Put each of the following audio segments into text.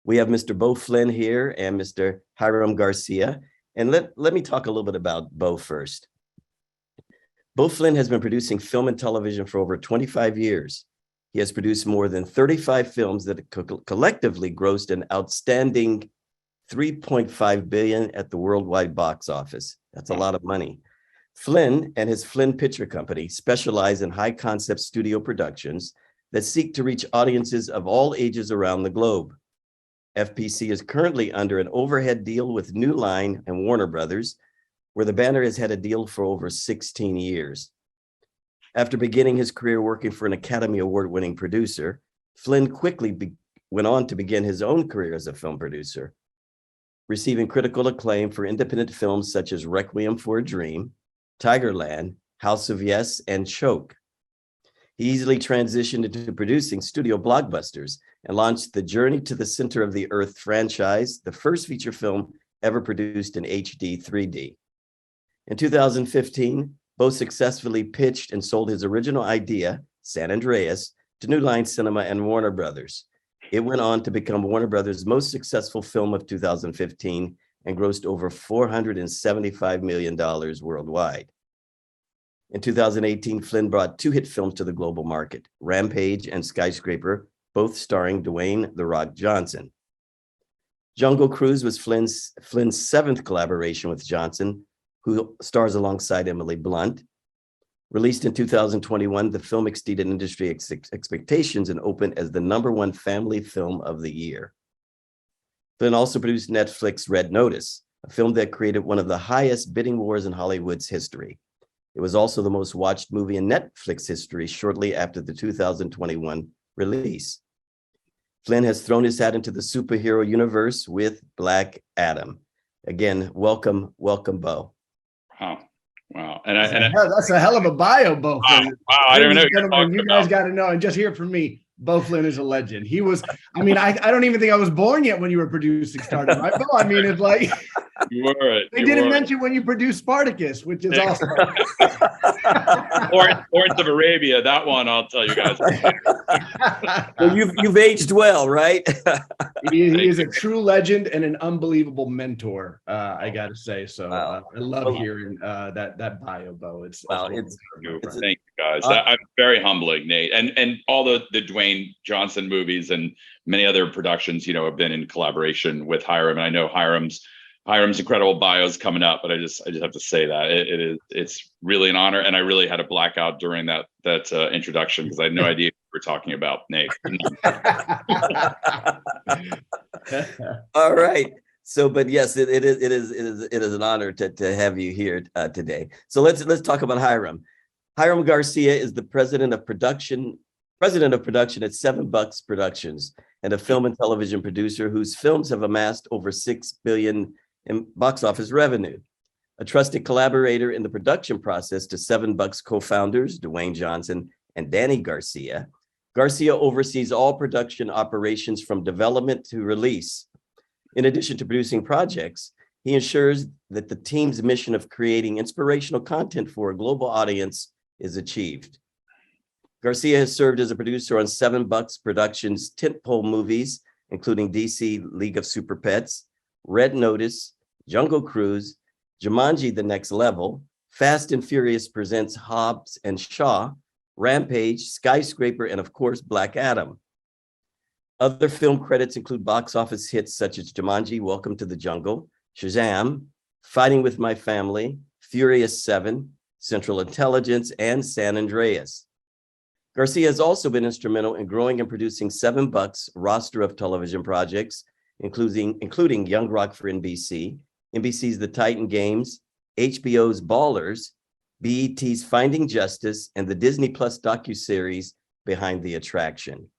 We have Mr. Beau Flynn here and Mr. Hiram Garcia. And let me talk a little bit about Beau first. Beau Flynn has been producing film and television for over 25 years. He has produced more than 35 films that collectively grossed an outstanding $3.5 billion at the worldwide box office. That's a lot of money. Flynn and his Flynn Picture Company specialize in high concept studio productions that seek to reach audiences of all ages around the globe. FPC is currently under an overhead deal with New Line and Warner Brothers, where the banner has had a deal for over 16 years. After beginning his career working for an Academy Award-winning producer, Flynn quickly went on to begin his own career as a film producer, receiving critical acclaim for independent films such as Requiem for a Dream, Tigerland, House of Yes, and Choke. He easily transitioned into producing studio blockbusters and launched the Journey to the Center of the Earth franchise, the first feature film ever produced in HD 3D. In 2015, Beau successfully pitched and sold his original idea, San Andreas, to New Line Cinema and Warner Brothers. It went on to become Warner Brothers' most successful film of 2015 and grossed over $475 million worldwide. In 2018, Flynn brought two hit films to the global market, Rampage and Skyscraper, both starring Dwayne "The Rock" Johnson. Jungle Cruise was Flynn's seventh collaboration with Johnson, who stars alongside Emily Blunt. Released in 2021, the film exceeded industry expectations and opened as the #1 family film of the year. Flynn also produced Netflix Red Notice, a film that created one of the highest bidding wars in Hollywood's history. It was also the most watched movie in Netflix history shortly after the 2021 release. Flynn has thrown his hat into the superhero universe with Black Adam. Again, welcome, Beau. Wow. That's a hell of a bio, Beau Flynn. Wow, I don't even know. You guys got to know, and just hear from me, Beau Flynn is a legend. He was, I don't even think I was born yet when you were producing Stardom, right, Beau? I mean, it's like, they didn't mention when you produced Spartacus, which is awesome. Lawrence of Arabia, that one, I'll tell you guys. Well, you've aged well, right? He is a true legend and an unbelievable mentor, I got to say. So I love hearing that bio, Beau. Thank you guys. I'm very humbling, Nate. And all the Dwayne Johnson movies and many other productions, have been in collaboration with Hiram. And I know Hiram's incredible bio is coming up, but I just have to say that it's really an honor. And I really had a blackout during that introduction because I had no idea what we're talking about, Nate. All right. So, but yes, it is an honor to have you here today. So let's talk about Hiram. Hiram Garcia is the president of production at 7 Bucks Productions and a film and television producer whose films have amassed over $6 billion in box office revenue. A trusted collaborator in the production process to 7 Bucks co-founders, Dwayne Johnson and Danny Garcia, Garcia oversees all production operations from development to release. In addition to producing projects, he ensures that the team's mission of creating inspirational content for a global audience is achieved. Garcia has served as a producer on 7 Bucks Productions' tentpole movies, including DC League of Super Pets, Red Notice, Jungle Cruise, Jumanji: The Next Level, Fast and Furious Presents Hobbs and Shaw, Rampage, Skyscraper, and of course, Black Adam. Other film credits include box office hits such as Jumanji: Welcome to the Jungle, Shazam, Fighting with My Family, Furious 7, Central Intelligence, and San Andreas. Garcia has also been instrumental in growing and producing 7 Bucks' roster of television projects, including Young Rock for NBC, NBC's The Titan Games, HBO's Ballers, BET's Finding Justice, and the Disney Plus docuseries Behind the Attraction.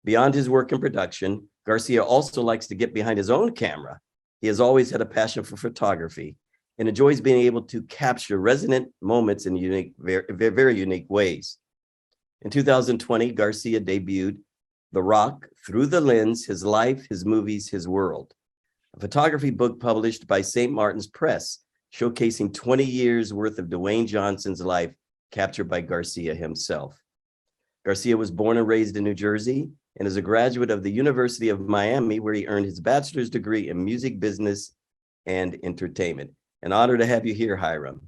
Beyond his work in production, Garcia also likes to get behind his own camera. He has always had a passion for photography and enjoys being able to capture resonant moments in very unique ways. In 2020, Garcia debuted The Rock, Through the Lens, His Life, His Movies, His World, a photography book published by St. Martin's Press, showcasing 20 years worth of Dwayne Johnson's life captured by Garcia himself. Garcia was born and raised in New Jersey and is a graduate of the University of Miami, where he earned his bachelor's degree in music business and entertainment. An honor to have you here, Hiram.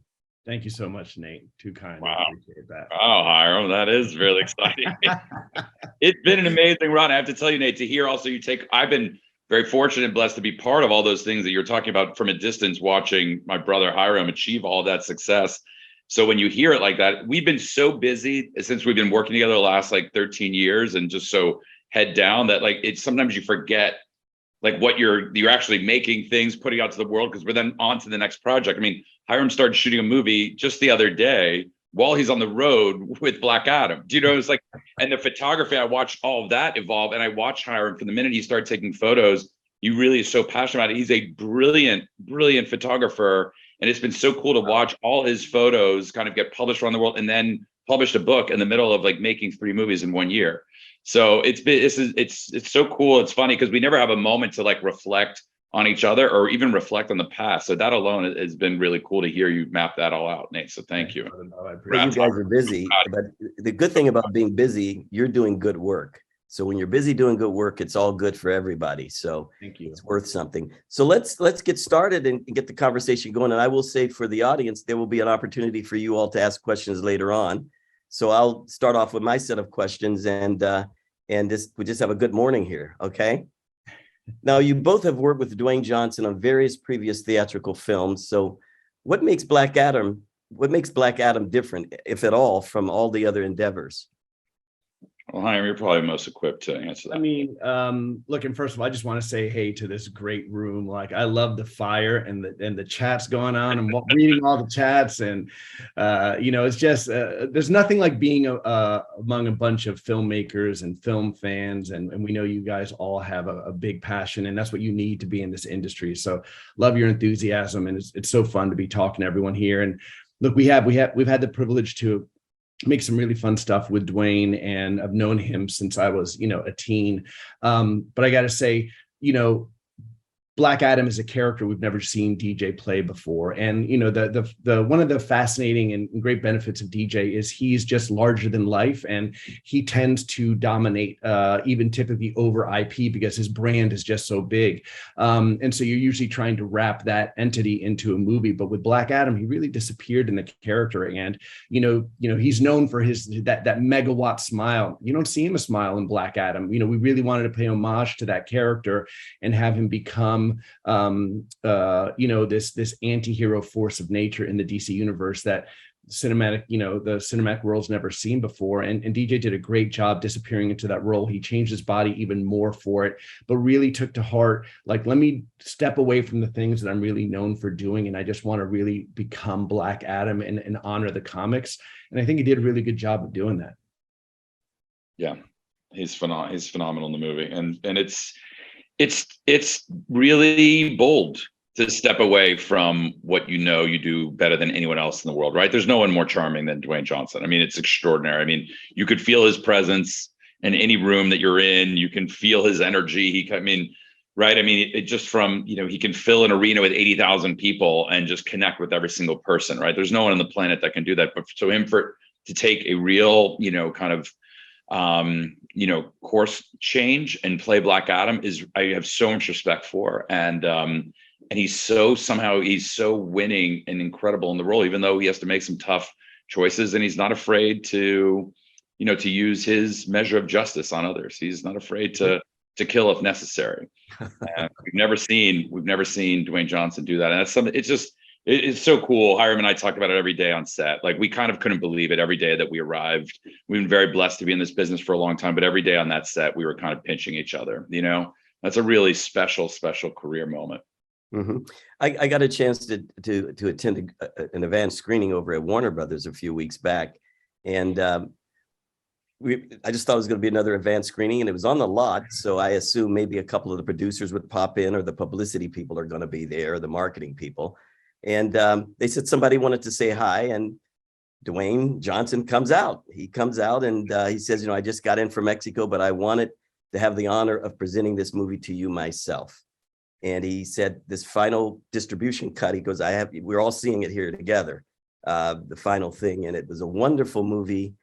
Thank you so much, Nate. Too kind. Wow. I appreciate that. Wow, Hiram, that is really exciting. It's been an amazing run. I have to tell you, Nate, to hear also I've been very fortunate and blessed to be part of all those things that you're talking about from a distance, watching my brother Hiram achieve all that success. So when you hear it like that, we've been so busy since we've been working together the last like 13 years and just so head down that like it's sometimes you forget like what you're actually making things, putting out to the world, because we're then on to the next project. I mean, Hiram started shooting a movie just the other day while he's on the road with Black Adam. Do you know, it's like, and the photography, I watched all of that evolve, and I watched Hiram from the minute he started taking photos. He really is so passionate about it. He's a brilliant, brilliant photographer. And it's been so cool to watch all his photos kind of get published around the world and then published a book in the middle of like making 3 movies in 1 year. So it's so cool. It's funny because we never have a moment to like reflect on each other or even reflect on the past. So that alone has been really cool to hear you map that all out, Nate. So thank you. You guys are busy, but the good thing about being busy, you're doing good work. So when you're busy doing good work, it's all good for everybody. So thank you. It's worth something. So let's get started and get the conversation going. And I will say for the audience, there will be an opportunity for you all to ask questions later on. So I'll start off with my set of questions and we just have a good morning here. Okay. Now you both have worked with Dwayne Johnson on various previous theatrical films. So what makes Black Adam different, if at all, from all the other endeavors? Well, Hiram, you're probably most equipped to answer that. I mean, look, and first of all, I just want to say hey to this great room. Like, I love the fire and the chats going on and reading all the chats. And, it's just, there's nothing like being among a bunch of filmmakers and film fans. And we know you guys all have a big passion, and that's what you need to be in this industry. So love your enthusiasm. And it's so fun to be talking to everyone here. And look, we've had the privilege to make some really fun stuff with Dwayne, and I've known him since I was, a teen. But I got to say, Black Adam is a character we've never seen DJ play before. And, the one of the fascinating and great benefits of DJ is he's just larger than life, and he tends to dominate even typically over IP because his brand is just so big. And so you're usually trying to wrap that entity into a movie. But with Black Adam, he really disappeared in the character. And, he's known for that megawatt smile. You don't see him a smile in Black Adam. We really wanted to pay homage to that character and have him become this anti-hero force of nature in the DC universe that the cinematic world's never seen before. And DJ did a great job disappearing into that role. He changed his body even more for it, but really took to heart, like, let me step away from the things that I'm really known for doing. And I just want to really become Black Adam and honor the comics. And I think he did a really good job of doing that. Yeah, he's phenomenal in the movie. And it's really bold to step away from what you do better than anyone else in the world, right? There's no one more charming than Dwayne Johnson. I mean, it's extraordinary. I mean, you could feel his presence in any room that you're in. You can feel his energy. Right? I mean, it just from, he can fill an arena with 80,000 people and just connect with every single person, right? There's no one on the planet that can do that. But so him to take a real, kind of, course change and play Black Adam I have so much respect for. And he's so winning and incredible in the role, even though he has to make some tough choices, and he's not afraid to use his measure of justice on others. He's not afraid to kill if necessary. We've never seen Dwayne Johnson do that. And that's something, it's so cool. Hiram and I talk about it every day on set. Like, we kind of couldn't believe it every day that we arrived. We've been very blessed to be in this business for a long time, but every day on that set, we were kind of pinching each other. That's a really special career moment. Mm-hmm. I got a chance to attend an advanced screening over at Warner Brothers a few weeks back. And I just thought it was going to be another advanced screening, and it was on the lot. So I assume maybe a couple of the producers would pop in, or the publicity people are going to be there, or the marketing people. And they said somebody wanted to say hi, and Dwayne Johnson comes out. He comes out and he says, I just got in from Mexico, but I wanted to have the honor of presenting this movie to you myself. And he said this final distribution cut, he goes, we're all seeing it here together, the final thing. And it was a wonderful movie.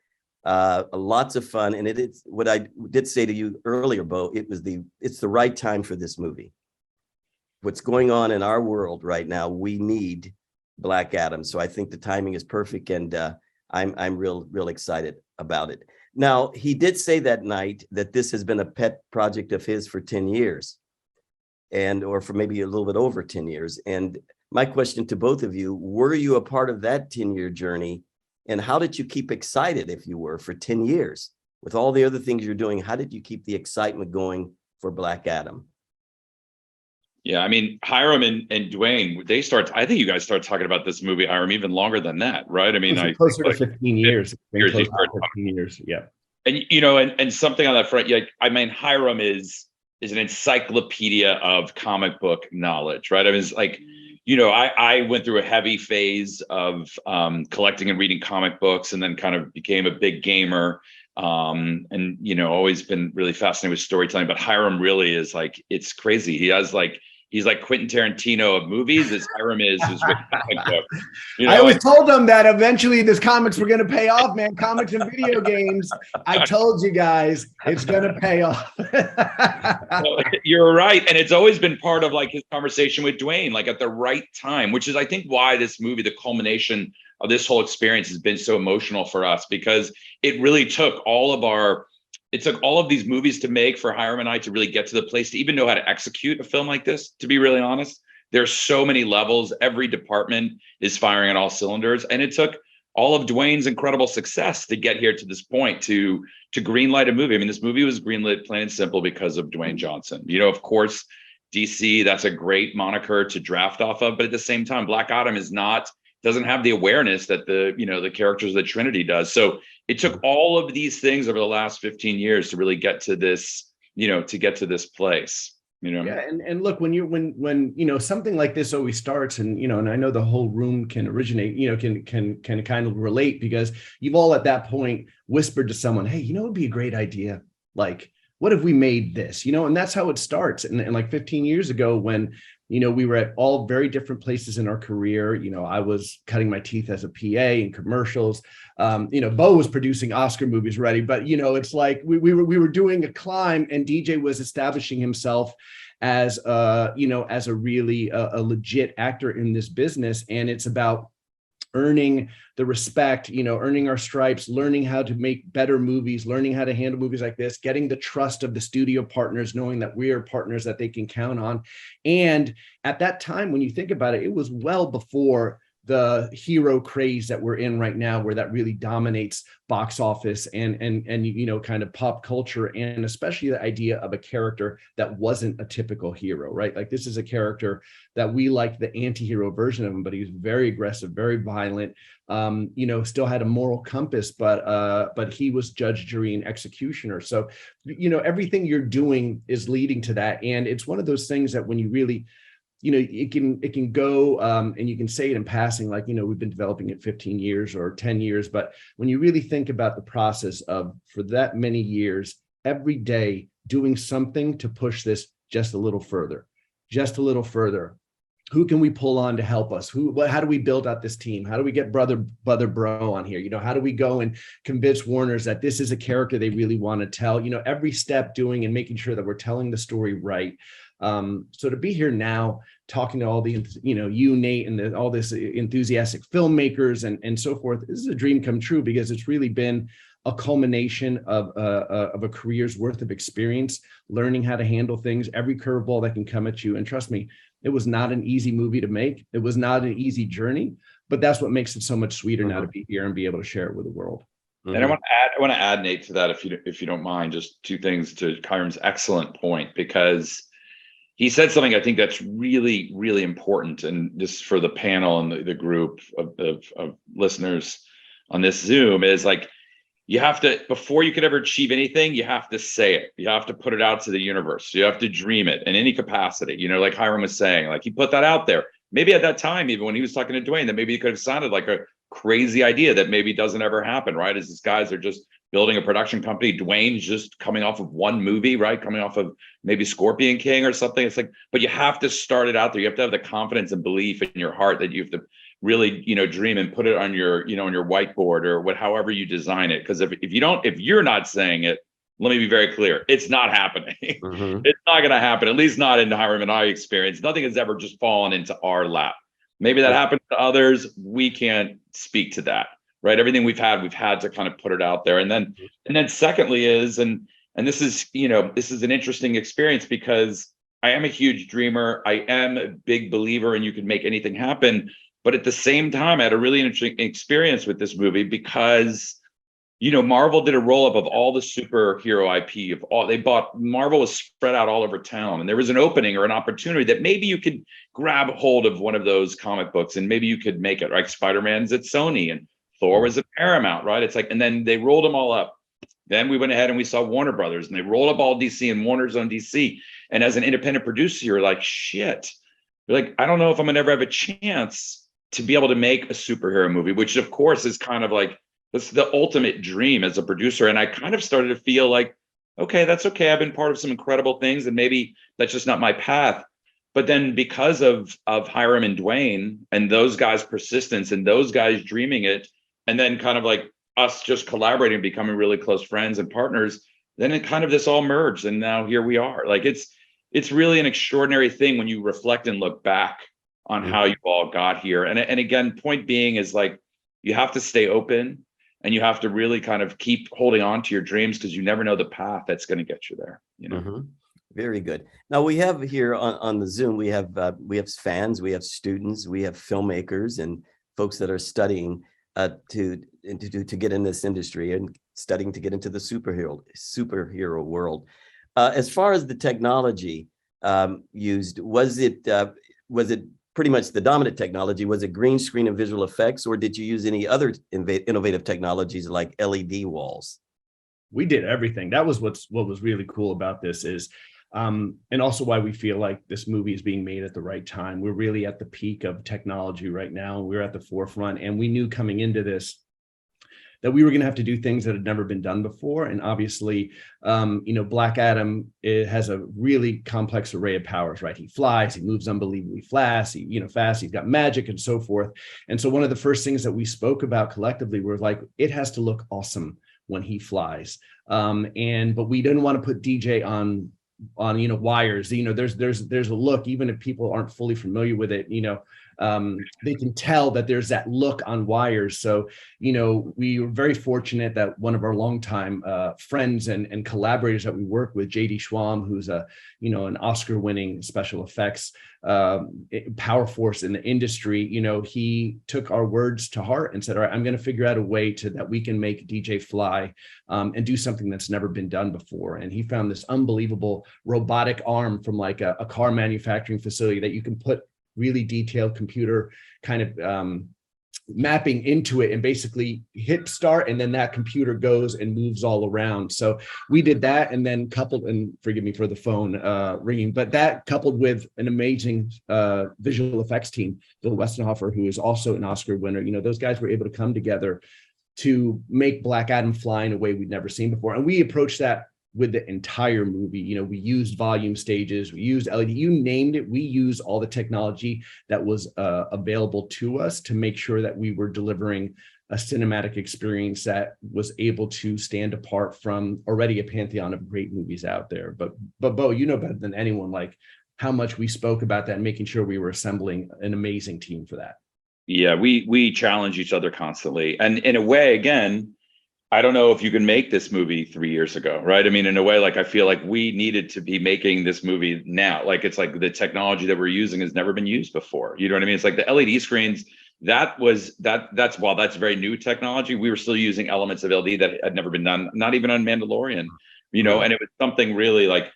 Lots of fun. And it is what I did say to you earlier, Beau, it's the right time for this movie. What's going on in our world right now, we need Black Adam. So I think the timing is perfect, and I'm real excited about it. Now, he did say that night that this has been a pet project of his for 10 years, or for maybe a little bit over 10 years. And my question to both of you, were you a part of that 10-year journey? And how did you keep excited, if you were, for 10 years? With all the other things you're doing, how did you keep the excitement going for Black Adam? Yeah, I mean, Hiram and Dwayne, I think you guys started talking about this movie, Hiram, even longer than that, right? I mean, closer to 15 years. 15 years, yeah. And, you know, and something on that front, yeah, I mean, Hiram is an encyclopedia of comic book knowledge, right? I mean, it's like, you know, I went through a heavy phase of collecting and reading comic books, and then kind of became a big gamer. And, you know, always been really fascinated with storytelling, but Hiram really is like, it's crazy. He's like Quentin Tarantino of movies, as Hiram is with comic books. You know, I always told them that eventually this comics were going to pay off, man. Comics and video games. I told you guys, it's going to pay off. Well, you're right. And it's always been part of like his conversation with Dwayne, like at the right time, which is, I think, why this movie, the culmination of this whole experience, has been so emotional for us, because it really took all of these movies to make for Hiram and I to really get to the place to even know how to execute a film like this, to be really honest. There's so many levels. Every department is firing on all cylinders. And it took all of Dwayne's incredible success to get here to this point, to greenlight a movie. I mean, this movie was greenlit plain and simple because of Dwayne Johnson. You know, of course, DC, that's a great moniker to draft off of. But at the same time, Black Adam doesn't have the awareness that the characters of the Trinity does. So it took all of these things over the last 15 years to really get to this, to get to this place. Yeah, and look, when something like this always starts, and I know the whole room can originate, can kind of relate, because you've all at that point whispered to someone, hey, it would be a great idea. Like, what if we made this? And that's how it starts. And like 15 years ago, when we were at all very different places in our career. I was cutting my teeth as a PA in commercials. Beau was producing Oscar movies already, but it's like we were doing a climb, and DJ was establishing himself as a really a legit actor in this business. And it's about earning the respect, earning our stripes, learning how to make better movies, learning how to handle movies like this, getting the trust of the studio partners, knowing that we are partners that they can count on. And at that time, when you think about it, it was well before the hero craze that we're in right now, where that really dominates box office and kind of pop culture, and especially the idea of a character that wasn't a typical hero, right? Like, this is a character that we like the anti-hero version of him, but he was very aggressive, very violent, still had a moral compass, but he was judge, jury, and executioner. So, everything you're doing is leading to that. And it's one of those things that when you really, it can go, and you can say it in passing, like, we've been developing it 15 years or 10 years. But when you really think about the process of, for that many years, every day doing something to push this just a little further, who can we pull on to help us? How do we build out this team? How do we get brother Beau on here? How do we go and convince Warners that this is a character they really want to tell? Every step doing and making sure that we're telling the story right. So to be here now, talking to all the, you, Nate, and all this enthusiastic filmmakers and so forth, this is a dream come true, because it's really been a culmination of a career's worth of experience, learning how to handle things, every curveball that can come at you. And trust me, it was not an easy movie to make. It was not an easy journey, but that's what makes it so much sweeter now to be here and be able to share it with the world. And I want to add, Nate, to that, if you don't mind, just two things to Hiram's excellent point, because he said something I think that's really, really important, and just for the panel and the group of listeners on this Zoom, is like, you have to, before you could ever achieve anything, you have to say it. You have to put it out to the universe. You have to dream it in any capacity. Like Hiram was saying, like, he put that out there. Maybe at that time, even when he was talking to Dwayne, that maybe it could have sounded like a crazy idea that maybe doesn't ever happen, right? As these guys are just building a production company. Dwayne's just coming off of one movie, right? Coming off of maybe Scorpion King or something. It's like, but you have to start it out there. You have to have the confidence and belief in your heart that you have to really, dream and put it on your, on your whiteboard or however you design it. Because if you're not saying it, let me be very clear, it's not happening. Mm-hmm. It's not going to happen, at least not in Hiram and I experience. Nothing has ever just fallen into our lap. Maybe that happens to others. We can't speak to that, right? Everything we've had to kind of put it out there. And then secondly is, and this is, this is an interesting experience because I am a huge dreamer. I am a big believer in you can make anything happen. But at the same time, I had a really interesting experience with this movie because, Marvel did a roll-up of all the superhero IP Marvel was spread out all over town, and there was an opening or an opportunity that maybe you could grab hold of one of those comic books and maybe you could make it, like Spider-Man's at Sony and Thor was at Paramount, right? It's like, and then they rolled them all up. Then we went ahead and we saw Warner Brothers and they rolled up all DC and Warner's on DC. And as an independent producer, you're like, shit. You're like, I don't know if I'm gonna ever have a chance to be able to make a superhero movie, which of course is kind of like, that's the ultimate dream as a producer. And I kind of started to feel like, okay, that's okay. I've been part of some incredible things and maybe that's just not my path. But then because of Hiram and Dwayne and those guys' persistence and those guys dreaming it, and then kind of like us just collaborating, becoming really close friends and partners, then it kind of this all merged. And now here we are. Like it's really an extraordinary thing when you reflect and look back on how you all got here. And again, point being is like, you have to stay open and you have to really kind of keep holding on to your dreams because you never know the path that's going to get you there. Mm-hmm. Very good. Now we have here on the Zoom, we have fans, we have students, we have filmmakers and folks that are studying to get in this industry and studying to get into the superhero world. As far as the technology used, was it pretty much the dominant technology? Was it green screen and visual effects, or did you use any other innovative technologies like LED walls? We did everything. That was what was really cool about this is, and also why we feel like this movie is being made at the right time. We're really at the peak of technology right now. We're at the forefront, and we knew coming into this that we were going to have to do things that had never been done before. And obviously, Black Adam, it has a really complex array of powers, right? He flies, he moves unbelievably fast, he's got magic and so forth. And so one of the first things that we spoke about collectively were like, it has to look awesome when he flies. But we didn't want to put DJ on wires. There's a look, even if people aren't fully familiar with it, they can tell that there's that look on wires. So, we were very fortunate that one of our longtime friends and collaborators that we work with, JD Schwam, who's an Oscar-winning special effects power force in the industry, he took our words to heart and said, all right, I'm going to figure out a way that we can make DJ fly and do something that's never been done before. And he found this unbelievable robotic arm from like a car manufacturing facility that you can put really detailed computer kind of mapping into it and basically hit start, and then that computer goes and moves all around. So we did that, and then coupled, and forgive me for the phone ringing, but that coupled with an amazing visual effects team, Bill Westenhofer, who is also an Oscar winner. Those guys were able to come together to make Black Adam fly in a way we'd never seen before. And we approached that with the entire movie. We used volume stages, we used LED, you named it. We used all the technology that was available to us to make sure that we were delivering a cinematic experience that was able to stand apart from already a pantheon of great movies out there. But Beau, you know better than anyone, like how much we spoke about that and making sure we were assembling an amazing team for that. Yeah, we challenge each other constantly. And in a way, again, I don't know if you can make this movie 3 years ago, right? I mean, in a way, like I feel like we needed to be making this movie now. Like it's like the technology that we're using has never been used before. You know what I mean? It's like the LED screens, that's while that's very new technology, we were still using elements of LED that had never been done, not even on Mandalorian, and it was something really like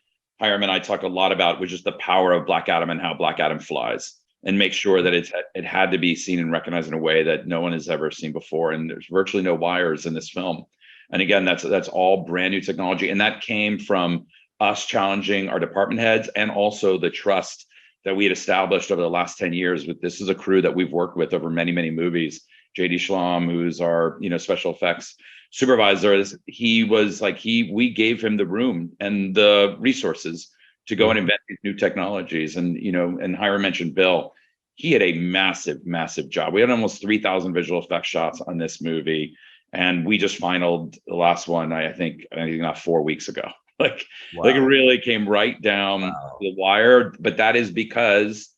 Hiram and I talked a lot about, was just the power of Black Adam and how Black Adam flies, and make sure that it had to be seen and recognized in a way that no one has ever seen before. And there's virtually no wires in this film. And again, that's all brand new technology. And that came from us challenging our department heads and also the trust that we had established over the last 10 years with, this is a crew that we've worked with over many, many movies. JD Schlom, who's our, special effects supervisor, we gave him the room and the resources to go and invent these new technologies. And, and Hiram mentioned Bill. he had a massive job. We had almost 3,000 visual effects shots on this movie, and we just finalized the last one, I think not 4 weeks ago. Like it really came right down the wire. But that is because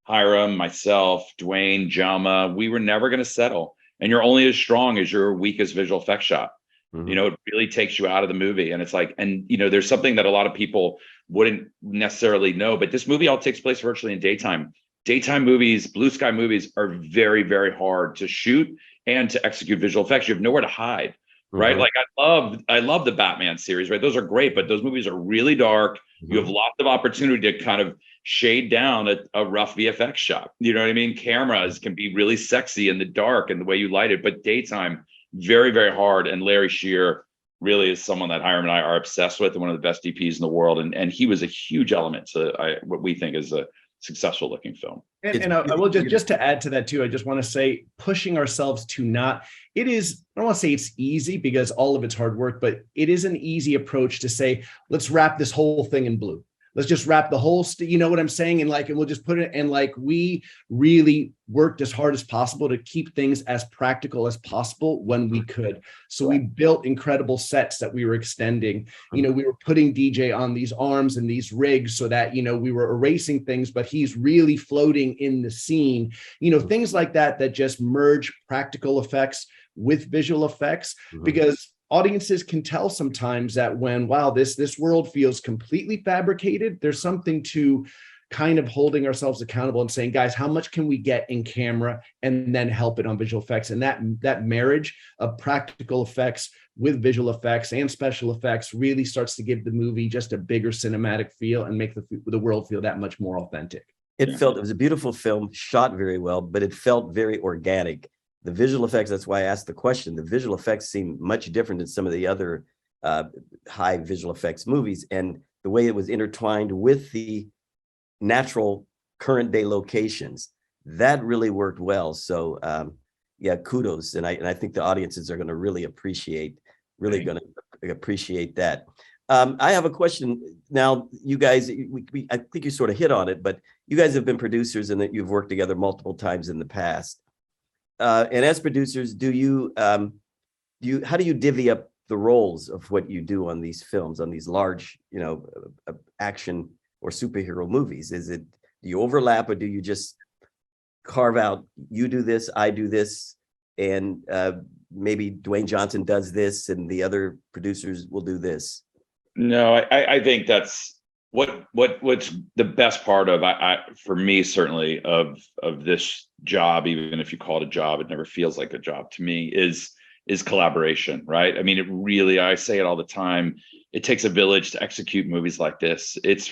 Hiram, myself, Dwayne, Jama, we were never going to settle. And you're only as strong as your weakest visual effects shot. It really takes you out of the movie. And it's like, and there's something that a lot of people wouldn't necessarily know, but this movie all takes place virtually in daytime. Daytime movies, blue sky movies are very, very hard to shoot and to execute visual effects. You have nowhere to hide, right? Like I love the Batman series, right? Those are great, but those movies are really dark. You have lots of opportunity to kind of shade down a rough VFX shot. You know what I mean? Cameras can be really sexy in the dark and the way you light it, but daytime, very, very hard. And Larry Shear really is someone that Hiram and I are obsessed with, and one of the best DPs in the world. And he was a huge element to what we think is a successful looking film. And I will just to add to that too, I just want to say, pushing ourselves to not, it is, I don't want to say it's easy because all of it's hard work, but it is an easy approach to say, let's wrap this whole thing in blue. Let's just wrap the whole, you know what I'm saying? And like, and we'll just put it, and like, we really worked as hard as possible to keep things as practical as possible when we could. So we built incredible sets that we were extending. We were putting DJ on these arms and these rigs so that, we were erasing things, but he's really floating in the scene, things like that, that just merge practical effects with visual effects, because audiences can tell sometimes that when, wow, this world feels completely fabricated, there's something to kind of holding ourselves accountable and saying, guys, how much can we get in camera and then help it on visual effects? And that marriage of practical effects with visual effects and special effects really starts to give the movie just a bigger cinematic feel and make the world feel that much more authentic. It was a beautiful film, shot very well, but it felt very organic. The visual effects, that's why I asked the question, the visual effects seem much different than some of the other high visual effects movies. And the way it was intertwined with the natural current day locations, that really worked well. So kudos. And I think the audiences are going to really appreciate that. I have a question now. You guys, I think you sort of hit on it, but you guys have been producers and that you've worked together multiple times in the past. And as producers, how do you divvy up the roles of what you do on these films, on these large, action or superhero movies? Do you overlap, or do you just carve out, you do this, I do this, and maybe Dwayne Johnson does this and the other producers will do this? No, I think that's what's the best part of for me, certainly, of this job. Even if you call it a job, it never feels like a job to me, is collaboration, right? I mean, it really, I say it all the time, it takes a village to execute movies like this. It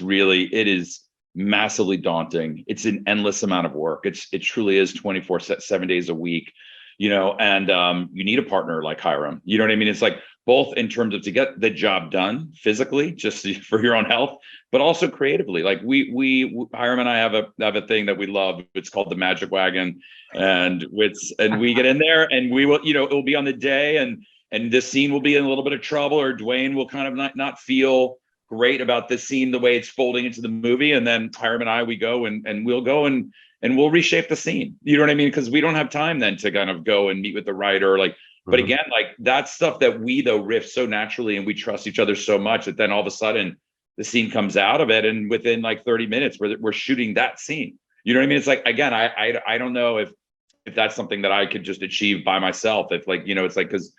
is massively daunting. It's an endless amount of work. It truly is 7 days a week, and you need a partner like Hiram. You know what I mean? It's like both in terms of to get the job done physically, just for your own health, but also creatively. Like we Hiram and I have a thing that we love. It's called the Magic Wagon, and we get in there and we will, it will be on the day, and this scene will be in a little bit of trouble, or Dwayne will kind of not feel great about this scene the way it's folding into the movie, and then Hiram and I, we go and we'll go and we'll reshape the scene. You know what I mean? Because we don't have time then to kind of go and meet with the writer, like. But again, like that's stuff that we though riff so naturally, and we trust each other so much that then all of a sudden the scene comes out of it, and within like 30 minutes we're shooting that scene. You know what I mean? It's like, again, I don't know if that's something that I could just achieve by myself. If like, it's like, because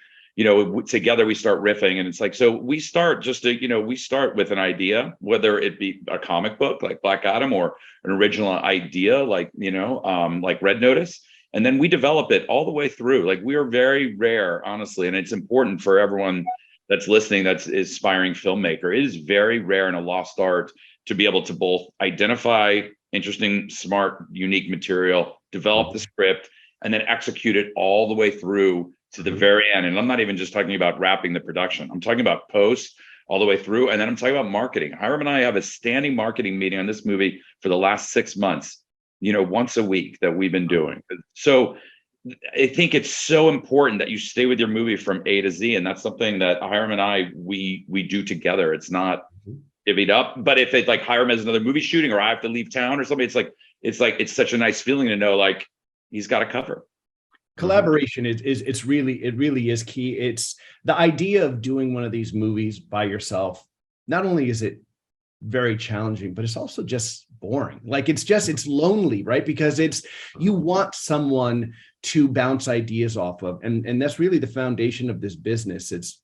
together we start riffing, and it's like, so we start we start with an idea, whether it be a comic book like Black Adam or an original idea like like Red Notice. And then we develop it all the way through. Like, we are very rare, honestly, and it's important for everyone that's listening, that's aspiring filmmaker. It is very rare and a lost art to be able to both identify interesting, smart, unique material, develop the script, and then execute it all the way through to the very end. And I'm not even just talking about wrapping the production. I'm talking about post all the way through. And then I'm talking about marketing. Hiram and I have a standing marketing meeting on this movie for the last 6 months. Once a week that we've been doing. So I think it's so important that you stay with your movie from A to Z. And that's something that Hiram and I, we do together. It's not divvied up. But if it's like Hiram has another movie shooting, or I have to leave town or something, it's such a nice feeling to know like he's got a cover. Collaboration it really is key. It's the idea of doing one of these movies by yourself. Not only is it very challenging, but it's also just boring. Like it's lonely, right? Because you want someone to bounce ideas off of. And that's really the foundation of this business. It's,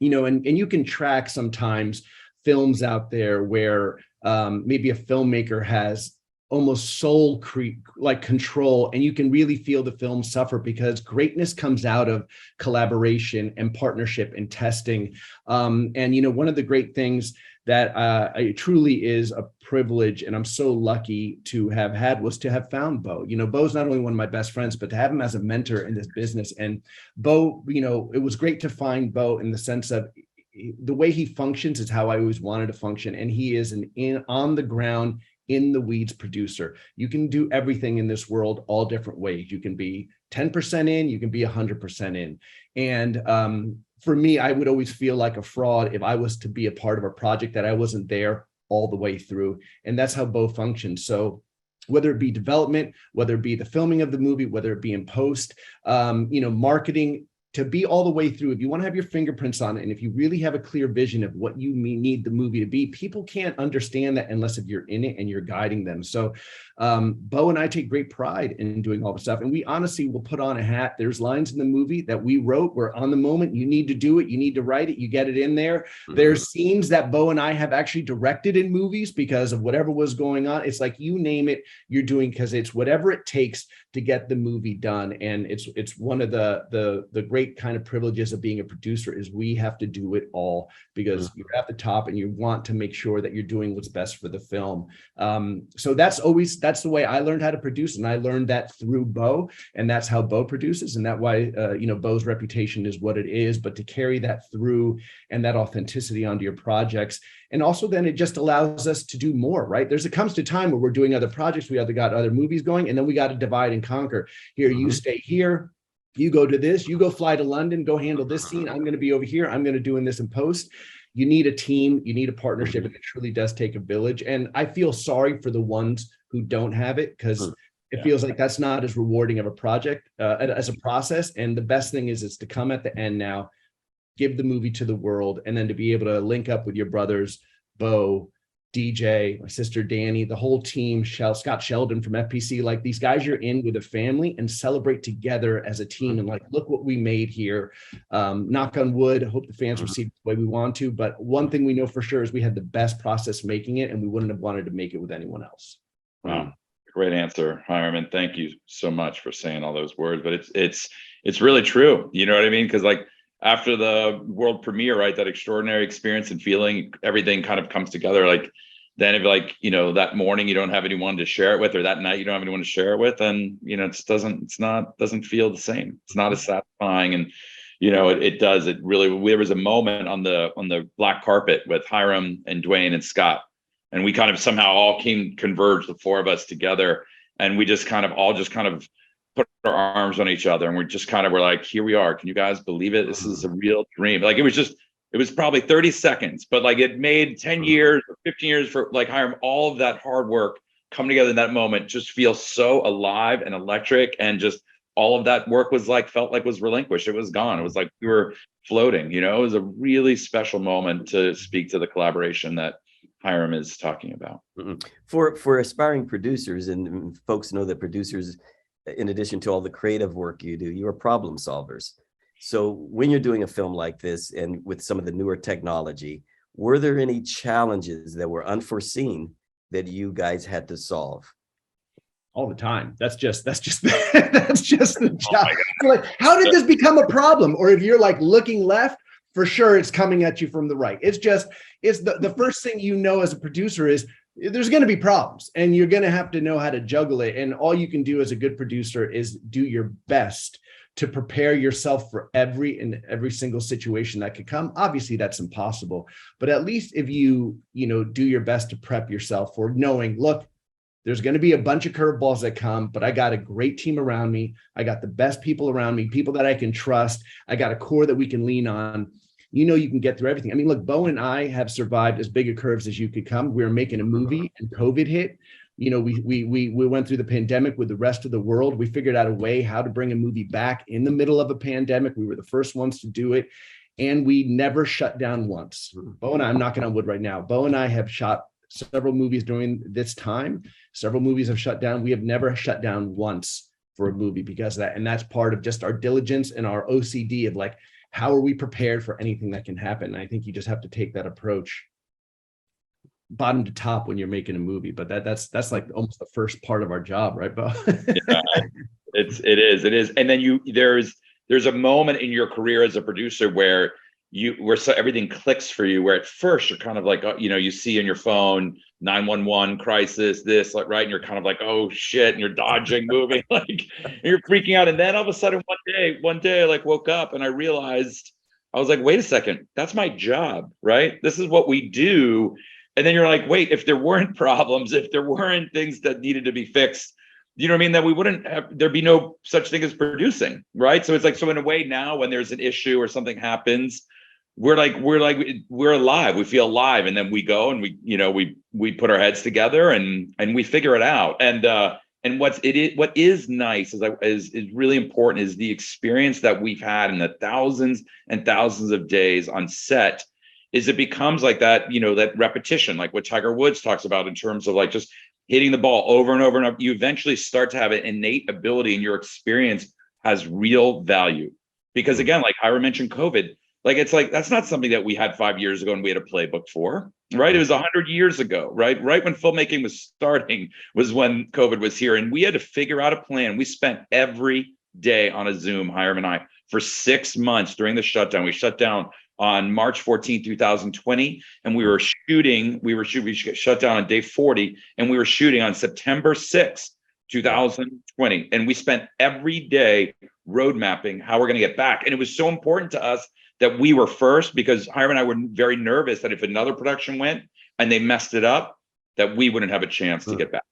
and you can track sometimes films out there where maybe a filmmaker has almost soul control, and you can really feel the film suffer because greatness comes out of collaboration and partnership and testing. And one of the great things that it truly is a privilege, and I'm so lucky to have had, was to have found Beau. Beau's not only one of my best friends, but to have him as a mentor in this business. And Beau, it was great to find Beau in the sense of the way he functions is how I always wanted to function. And he is an on the ground, in the weeds producer. You can do everything in this world all different ways. You can be 10% in, you can be 100% in. And for me, I would always feel like a fraud if I was to be a part of a project that I wasn't there all the way through. And that's how Beau functions. So whether it be development, whether it be the filming of the movie, whether it be in post, marketing, to be all the way through, if you want to have your fingerprints on it, and if you really have a clear vision of what you need the movie to be, people can't understand that unless if you're in it and you're guiding them. So Beau and I take great pride in doing all the stuff. And we honestly will put on a hat. There's lines in the movie that we wrote where on the moment, you need to do it, you need to write it, you get it in there. Mm-hmm. There's scenes that Beau and I have actually directed in movies because of whatever was going on. It's like, you name it, you're doing, because it's whatever it takes to get the movie done. And it's one of the great kind of privileges of being a producer is we have to do it all because you're at the top and you want to make sure that you're doing what's best for the film. So that's the way I learned how to produce. And I learned that through Beau, and that's how Beau produces. And that's why, Beau's reputation is what it is, but to carry that through and that authenticity onto your projects. And also then it just allows us to do more, right? It comes to time where we're doing other projects. We got other movies going, and then we got to divide and conquer. Here, you stay here, you go to this, you go fly to London, go handle this scene. I'm going to be over here. I'm going to doing this in post. You need a team, you need a partnership, and it truly does take a village. And I feel sorry for the ones who don't have it, because it feels like that's not as rewarding of a project as a process. And the best thing is to come at the end now, give the movie to the world, and then to be able to link up with your brothers, Beau, DJ, my sister Danny, the whole team, Scott Sheldon from FPC, like these guys you're in with a family and celebrate together as a team. And like, look what we made here. Knock on wood, hope the fans receive it the way we want to. But one thing we know for sure is we had the best process making it, and we wouldn't have wanted to make it with anyone else. Wow. Great answer, Hiram, and thank you so much for saying all those words. But it's really true. You know what I mean? Because like after the world premiere, right, that extraordinary experience and feeling, everything kind of comes together. Like then if like, that morning you don't have anyone to share it with, or that night you don't have anyone to share it with, and it doesn't feel the same. It's not as satisfying. And it really, there was a moment on the black carpet with Hiram and Dwayne and Scott, and we kind of somehow all converged, the four of us together, and we just kind of put our arms on each other, and we're like, here we are. Can you guys believe it? This is a real dream. Like it was probably 30 seconds, but like it made 10 years or 15 years for like Hiram, all of that hard work coming together in that moment just feels so alive and electric. And just all of that work felt like was relinquished. It was gone. It was like we were floating, it was a really special moment to speak to the collaboration that Hiram is talking about. For aspiring producers, and folks know that producers, in addition to all the creative work you do, you're problem solvers. So when you're doing a film like this and with some of the newer technology, were there any challenges that were unforeseen that you guys had to solve? All the time. That's just the job. You're like, how did this become a problem? Or if you're like looking left, for sure it's coming at you from the right. It's the first thing as a producer is there's going to be problems, and you're going to have to know how to juggle it. And all you can do as a good producer is do your best to prepare yourself for every single situation that could come. Obviously that's impossible, but at least if you do your best to prep yourself for knowing, look, there's going to be a bunch of curveballs that come, but I got a great team around me. I got the best people around me, people that I can trust. I got a core that we can lean on. you can get through everything. I mean, look, Beau and I have survived as big a curves as you could come. We were making a movie and COVID hit. We went through the pandemic with the rest of the world. We figured out a way how to bring a movie back in the middle of a pandemic. We were the first ones to do it. And we never shut down once. Beau and I, I'm knocking on wood right now. Beau and I have shot several movies during this time. Several movies have shut down. We have never shut down once for a movie because of that. And that's part of just our diligence and our OCD of like, how are we prepared for anything that can happen? And I think you just have to take that approach bottom to top when you're making a movie, but that's like almost the first part of our job, right, Beau? Yeah, it is. And then there's a moment in your career as a producer where everything clicks for you, where at first you're kind of like, you see on your phone 911 crisis, this, like, right, and you're kind of like, oh shit, and you're dodging, moving, like, and you're freaking out. And then all of a sudden one day I like woke up and I realized, I was like, wait a second, that's my job, right? This is what we do. And then you're like, wait, if there weren't problems, if there weren't things that needed to be fixed, you know what I mean, then we wouldn't have, there'd be no such thing as producing, right? So it's like, so in a way now when there's an issue or something happens, we're alive, we feel alive. And then we go and we put our heads together and we figure it out. And what is nice is really important is the experience that we've had in the thousands and thousands of days on set. Is it becomes like that, that repetition, like what Tiger Woods talks about in terms of like just hitting the ball over and over and over. You eventually start to have an innate ability, and your experience has real value. Because again, like Hiram mentioned COVID, like it's like that's not something that we had 5 years ago and we had a playbook for, right? It was 100 years ago, right? Right when filmmaking was starting was when COVID was here, and we had to figure out a plan. We spent every day on a Zoom, Hiram and I, for 6 months during the shutdown. We shut down on March 14, 2020, and we shut down on day 40, and we were shooting on September 6, 2020. And we spent every day road mapping how we're going to get back. And it was so important to us that we were first, because Hiram and I were very nervous that if another production went and they messed it up, that we wouldn't have a chance to get back.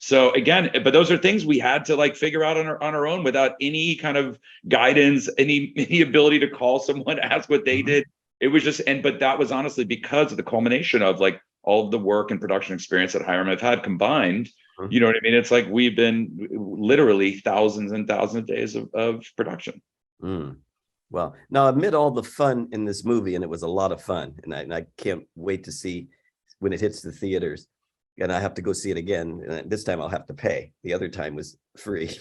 So again, but those are things we had to like figure out on our own without any kind of guidance, any ability to call someone, ask what they did. It was just, but that was honestly because of the culmination of like all of the work and production experience that Hiram have had combined. You know what I mean? It's like we've been literally thousands and thousands of days of production. Well, now amid all the fun in this movie, and it was a lot of fun, and I can't wait to see when it hits the theaters. And I have to go see it again. And this time I'll have to pay. The other time was free.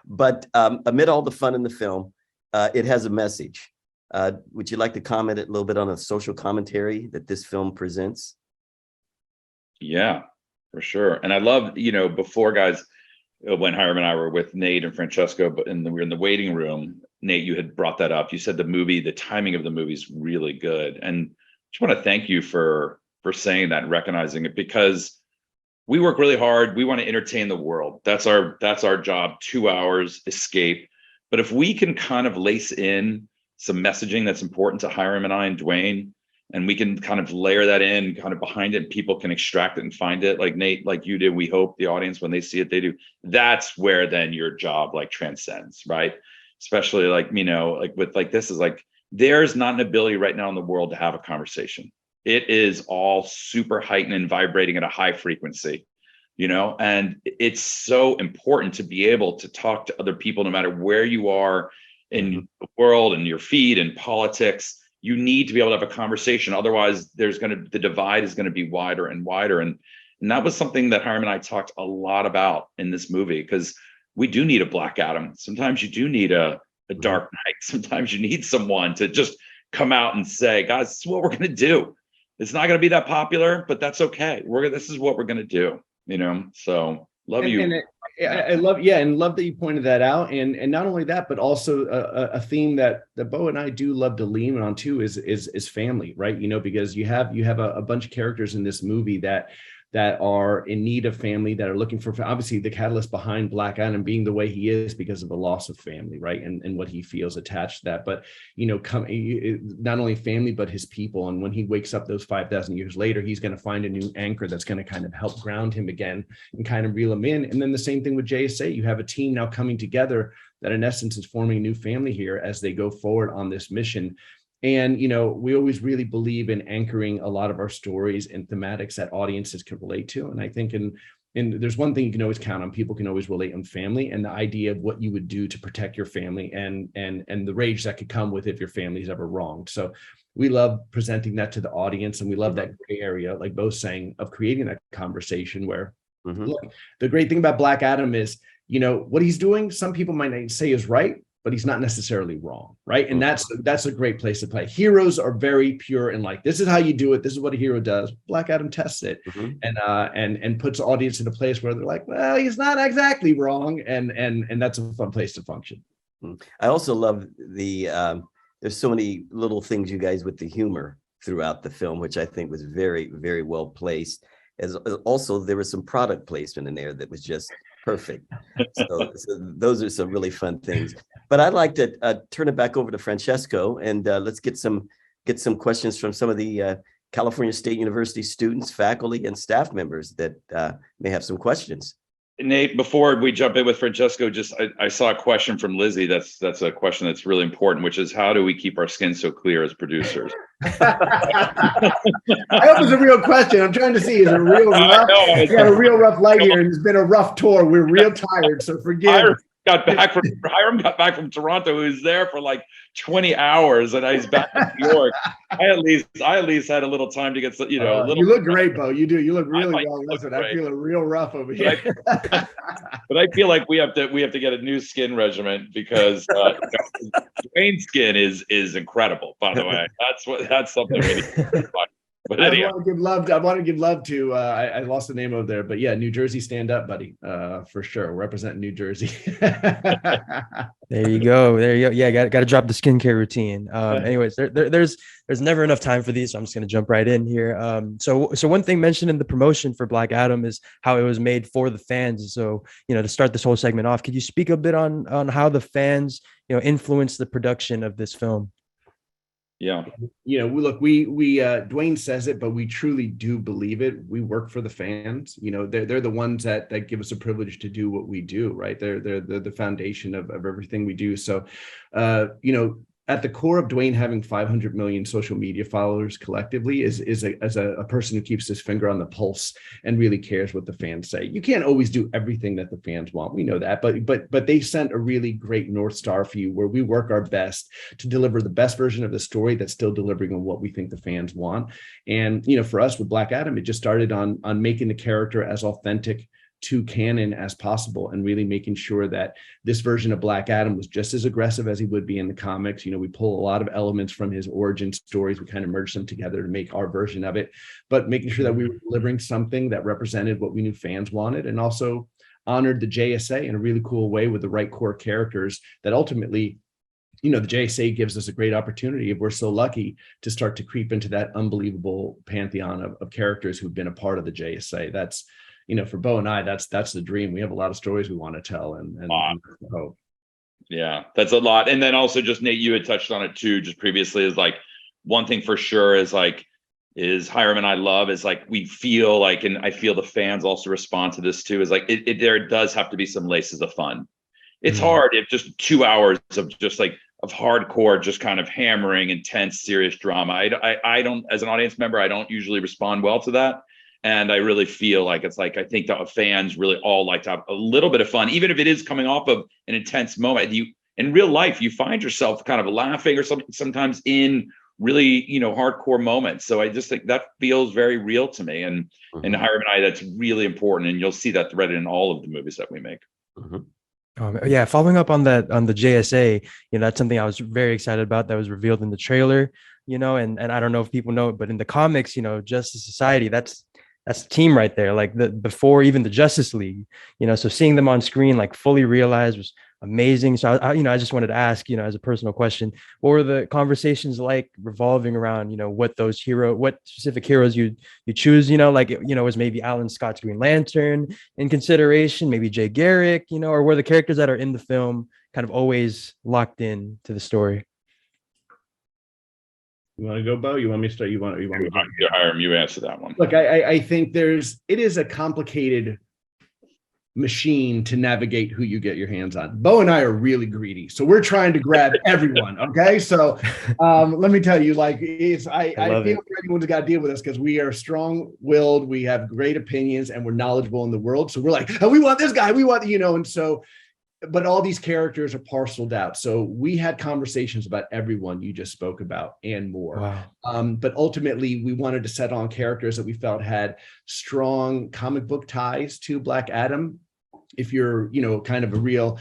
But amid all the fun in the film, it has a message. Would you like to comment a little bit on the social commentary that this film presents? Yeah, for sure. And I love, before, guys, when Hiram and I were with Nate and Francesco, we were in the waiting room, Nate, you had brought that up. You said the timing of the movie is really good. And I just want to thank you for saying that and recognizing it, because we work really hard. We want to entertain the world. That's our job, 2 hours escape. But if we can kind of lace in some messaging that's important to Hiram and I and Dwayne, and we can kind of layer that in kind of behind it, and people can extract it and find it, like Nate, like you did, we hope the audience, when they see it, they do. That's where then your job like transcends, right? Especially like, like with like, this is like, there's not an ability right now in the world to have a conversation. It is all super heightened and vibrating at a high frequency, and it's so important to be able to talk to other people, no matter where you are in the world and your feed and politics. You need to be able to have a conversation. Otherwise, the divide is going to be wider and wider. And that was something that Hiram and I talked a lot about in this movie, because we do need a Black Adam. Sometimes you do need a Dark Knight. Sometimes you need someone to just come out and say, guys, this is what we're going to do. It's not going to be that popular, but that's okay. This is what we're going to do, So love you. And I love that you pointed that out. And not only that, but also a theme that Beau and I do love to lean on too is family, right? Because you have a bunch of characters in this movie that are in need of family, that are looking for, obviously the catalyst behind Black Adam being the way he is because of the loss of family, right? And what he feels attached to that. But, not only family, but his people. And when he wakes up those 5,000 years later, he's going to find a new anchor that's going to kind of help ground him again and kind of reel him in. And then the same thing with JSA. You have a team now coming together that in essence is forming a new family here as they go forward on this mission. And, you know, we always really believe in anchoring a lot of our stories and thematics that audiences can relate to. And I think and there's one thing you can always count on: people can always relate on family, and the idea of what you would do to protect your family and the rage that could come with if your family's ever wronged. So we love presenting that to the audience, and we love that gray area, like Beau saying, of creating that conversation where look, the great thing about Black Adam is, you know, what he's doing, some people might not say is right, but he's not necessarily wrong, right? And that's a great place to play. Heroes are very pure and like, this is how you do it. This is what a hero does. Black Adam tests it and puts the audience in a place where they're like, well, he's not exactly wrong, and that's a fun place to function. I also love the there's so many little things, you guys, with the humor throughout the film, which I think was very, very well placed. As also, there was some product placement in there that was just perfect. So those are some really fun things. But I'd like to turn it back over to Francesco, and let's get some questions from some of the California State University students, faculty, and staff members that may have some questions. Nate, before we jump in with Francesco, just I saw a question from Lizzie. That's a question that's really important, which is, how do we keep our skin so clear as producers? I hope it's a real question. I'm trying to see, is it real rough? We got a real rough light here, and it's been a rough tour. We're real tired, so forgive. Hiram got back from Toronto. He was there for like 20 hours, and he's back in New York. I at least had a little time to get, you know. You look great, Beau. You do. You look really well. Listen, I feel real rough over here. But I feel like we have to get a new skin regimen, because Dwayne's skin is incredible. By the way, that's something we need to do. But anyhow. I want to give love to I lost the name over there, but yeah, New Jersey, stand up, buddy, for sure. Represent New Jersey. There you go. Yeah, got to drop the skincare routine. Anyways, there's never enough time for these, so I'm just gonna jump right in here. So one thing mentioned in the promotion for Black Adam is how it was made for the fans. So, you know, to start this whole segment off, could you speak a bit on how the fans, you know, influenced the production of this film? Yeah. You know, we Dwayne says it, but we truly do believe it. We work for the fans. You know, they're the ones that give us a privilege to do what we do, right? They're the foundation of everything we do. So, you know, at the core of Dwayne having 500 million social media followers collectively is a person who keeps his finger on the pulse and really cares what the fans say. You can't always do everything that the fans want. We know that, but they sent a really great North Star for you, where we work our best to deliver the best version of the story that's still delivering on what we think the fans want. And, you know, for us with Black Adam, it just started on making the character as authentic to canon as possible, and really making sure that this version of Black Adam was just as aggressive as he would be in the comics. You know, we pull a lot of elements from his origin stories. We kind of merge them together to make our version of it, but making sure that we were delivering something that represented what we knew fans wanted, and also honored the JSA in a really cool way with the right core characters that ultimately, you know, the JSA gives us a great opportunity, if we're so lucky, to start to creep into that unbelievable pantheon of characters who've been a part of the JSA. That's, you know, for Beau and I, that's the dream. We have a lot of stories we want to tell, and hope. Yeah, that's a lot. And then also, just Nate, you had touched on it too, just previously, is like, one thing for sure is Hiram and I love is like, we feel like, and I feel the fans also respond to this too, is like, there does have to be some laces of fun. It's hard if just 2 hours of just like of hardcore, just kind of hammering, intense, serious drama. I don't, as an audience member, I don't usually respond well to that. And I really feel like it's like, I think that fans really all like to have a little bit of fun, even if it is coming off of an intense moment. You, in real life, you find yourself kind of laughing or something sometimes in really, you know, hardcore moments. So I just think that feels very real to me. And Hiram and I, that's really important. And you'll see that threaded in all of the movies that we make. Yeah, following up on that, on the JSA, you know, that's something I was very excited about that was revealed in the trailer, you know, and I don't know if people know it, but in the comics, you know, Justice Society, that's the team right there, like before even the Justice League, you know, so seeing them on screen, like fully realized, was amazing. So I just wanted to ask, you know, as a personal question, what were the conversations like revolving around, you know, what specific heroes you choose, you know, like, you know, was maybe Alan Scott's Green Lantern in consideration, maybe Jay Garrick, you know, or were the characters that are in the film kind of always locked in to the story? You want to go, Beau? You want me to start? You want me to Hiram, you answer that one. Look, I think it is a complicated machine to navigate who you get your hands on. Beau and I are really greedy, so we're trying to grab everyone. Okay, so let me tell you, like, I feel for anyone who's got to deal with us, because we are strong-willed, we have great opinions, and we're knowledgeable in the world. So we're like, oh, we want this guy, we want, and so. But all these characters are parceled out. So we had conversations about everyone you just spoke about and more. Wow. But ultimately, we wanted to settle on characters that we felt had strong comic book ties to Black Adam. If you're, kind of a real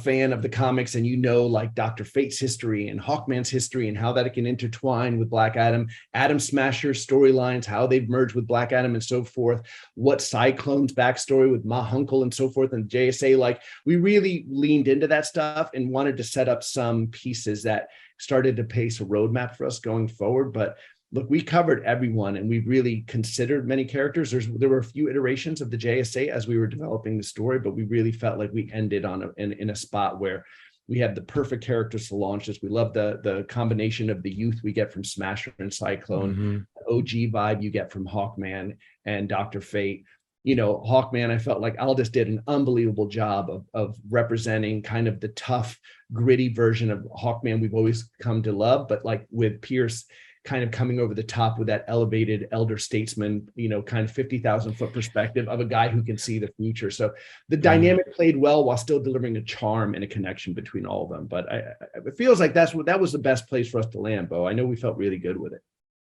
fan of the comics, and like Dr. Fate's history and Hawkman's history and how that can intertwine with Black Adam, Atom Smasher's storylines, how they've merged with Black Adam and so forth, what Cyclone's backstory with Ma Hunkel and so forth, and JSA, like, we really leaned into that stuff and wanted to set up some pieces that started to pace a roadmap for us going forward. But look, we covered everyone, and we really considered many characters. There were a few iterations of the JSA as we were developing the story, but we really felt like we ended in a spot where we had the perfect characters to launch this. We love the combination of the youth we get from Smasher and Cyclone, the OG vibe you get from Hawkman and Dr. Fate. Hawkman, I felt like Aldis did an unbelievable job of representing kind of the tough, gritty version of Hawkman we've always come to love, but like with Pierce kind of coming over the top with that elevated elder statesman, kind of 50,000 foot perspective of a guy who can see the future. So the dynamic played well while still delivering a charm and a connection between all of them. But it feels like that was the best place for us to land, Beau. I know we felt really good with it.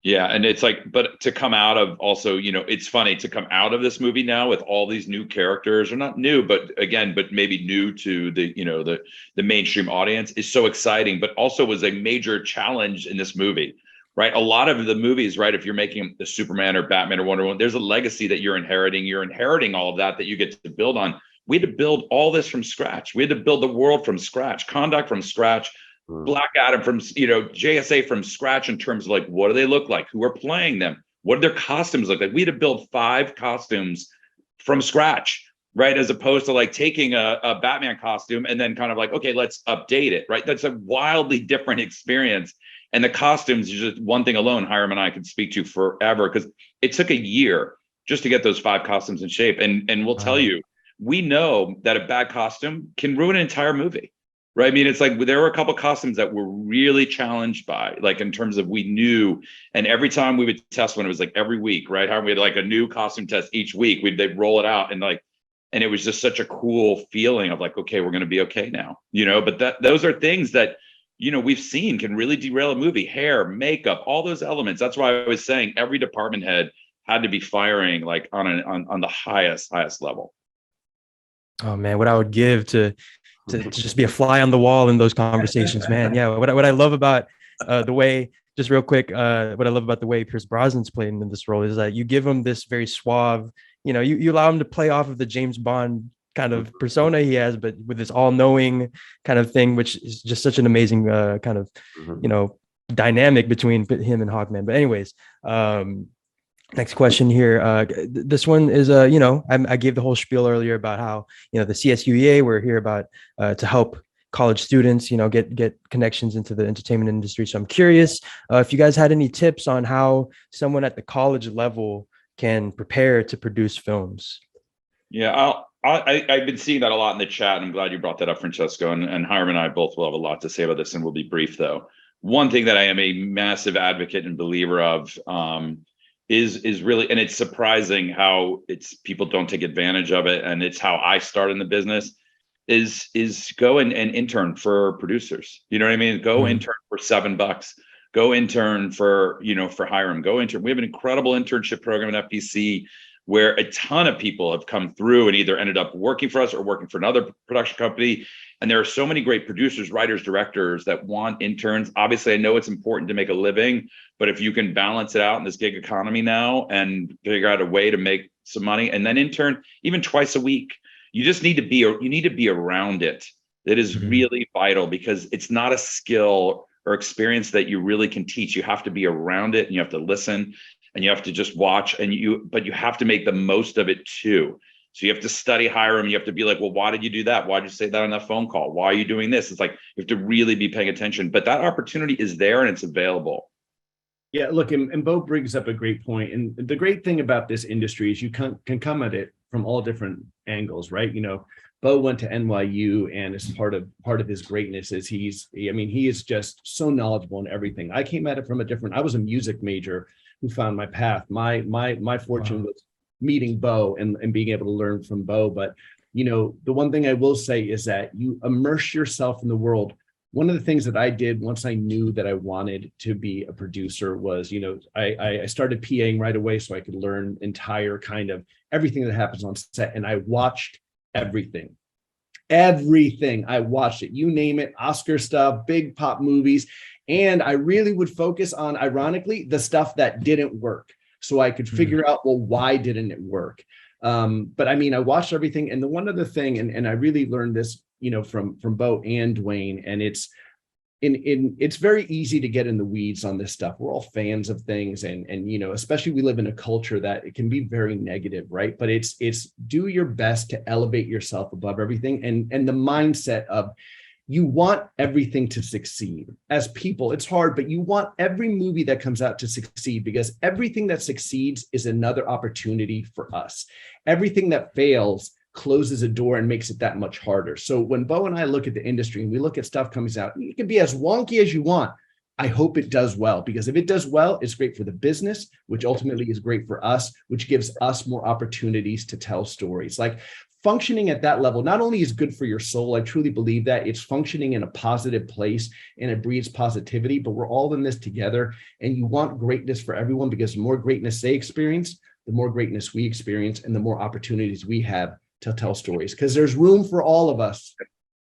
Yeah. And it's like, but to come out of also, it's funny to come out of this movie now with all these new characters, or not new, but maybe new to the mainstream audience, is so exciting, but also was a major challenge in this movie. Right. A lot of the movies, right, if you're making the Superman or Batman or Wonder Woman, there's a legacy that you're inheriting. You're inheriting all of that you get to build on. We had to build all this from scratch. We had to build the world from scratch, Conduct from scratch, Black Adam from, JSA from scratch, in terms of like, what do they look like? Who are playing them? What do their costumes look like? We had to build 5 costumes from scratch, right? As opposed to like taking a Batman costume and then kind of like, okay, let's update it, right? That's a wildly different experience. And the costumes is just one thing alone Hiram and I could speak to forever, because it took a year just to get those 5 costumes in shape. And we'll tell you, we know that a bad costume can ruin an entire movie, right? I mean, it's like there were a couple of costumes that were really challenged by, like, in terms of we knew, and every time we would test one, it was like every week, right? How we had like a new costume test each week. They'd roll it out, and it was just such a cool feeling of like, okay, we're going to be okay now, but those are things that, we've seen can really derail a movie. Hair, makeup, all those elements. That's why I was saying every department head had to be firing like on the highest level. Oh man, what I would give to just be a fly on the wall in those conversations, man. Yeah, what I love about the way, just real quick, what I love about the way Pierce Brosnan's played in this role is that you give him this very suave, you allow him to play off of the James Bond kind of persona he has, but with this all-knowing kind of thing, which is just such an amazing kind of dynamic between him and Hawkman. But anyways, next question here. This one is I gave the whole spiel earlier about how the CSUEA, we're here about to help college students get connections into the entertainment industry. So I'm curious if you guys had any tips on how someone at the college level can prepare to produce films. Yeah, I've been seeing that a lot in the chat, and I'm glad you brought that up, Francesco. And Hiram and I both will have a lot to say about this, and we'll be brief though. One thing that I am a massive advocate and believer of is really, and it's surprising how people don't take advantage of it, and it's how I started in the business, is go and intern for producers. You know what I mean? Go intern for $7. Go intern for Hiram. Go intern. We have an incredible internship program at FPC, where a ton of people have come through and either ended up working for us or working for another production company. And there are so many great producers, writers, directors that want interns. Obviously, I know it's important to make a living, but if you can balance it out in this gig economy now and figure out a way to make some money and then intern even twice a week, you just need to be around it. It is really vital, because it's not a skill or experience that you really can teach. You have to be around it, and you have to listen, and you have to just watch, but you have to make the most of it too. So you have to study Hiram. You have to be like, well, why did you do that? Why did you say that on that phone call? Why are you doing this? It's like, you have to really be paying attention, but that opportunity is there and it's available. Yeah, look, and Beau brings up a great point. And the great thing about this industry is you can come at it from all different angles, right? You know, Beau went to NYU, and as part of his greatness is he is just so knowledgeable in everything. I came at it from I was a music major who found my path. My fortune was meeting Beau and being able to learn from Beau. But, you know, the one thing I will say is that you immerse yourself in the world. One of the things that I did once I knew that I wanted to be a producer was, you know, I started PAing right away so I could learn entire kind of everything that happens on set. And I watched everything I watched it, you name it, Oscar stuff, big pop movies. And I really would focus on, ironically, the stuff that didn't work, so I could figure out, well, why didn't it work? But I mean, I watched everything. And the one other thing, and I really learned this, you know, from Beau and Dwayne, and it's very easy to get in the weeds on this stuff. We're all fans of things, and you know, especially we live in a culture that it can be very negative, right? But it's do your best to elevate yourself above everything, and the mindset of you want everything to succeed. As people, it's hard, but you want every movie that comes out to succeed, because everything that succeeds is another opportunity for us. Everything that fails closes a door and makes it that much harder. So when Beau and I look at the industry and we look at stuff coming out, it can be as wonky as you want. I hope it does well, because if it does well, it's great for the business, which ultimately is great for us, which gives us more opportunities to tell stories. Like, functioning at that level not only is good for your soul, I truly believe that it's functioning in a positive place and it breeds positivity, but we're all in this together, and you want greatness for everyone, because the more greatness they experience, the more greatness we experience, and the more opportunities we have to tell stories, because there's room for all of us.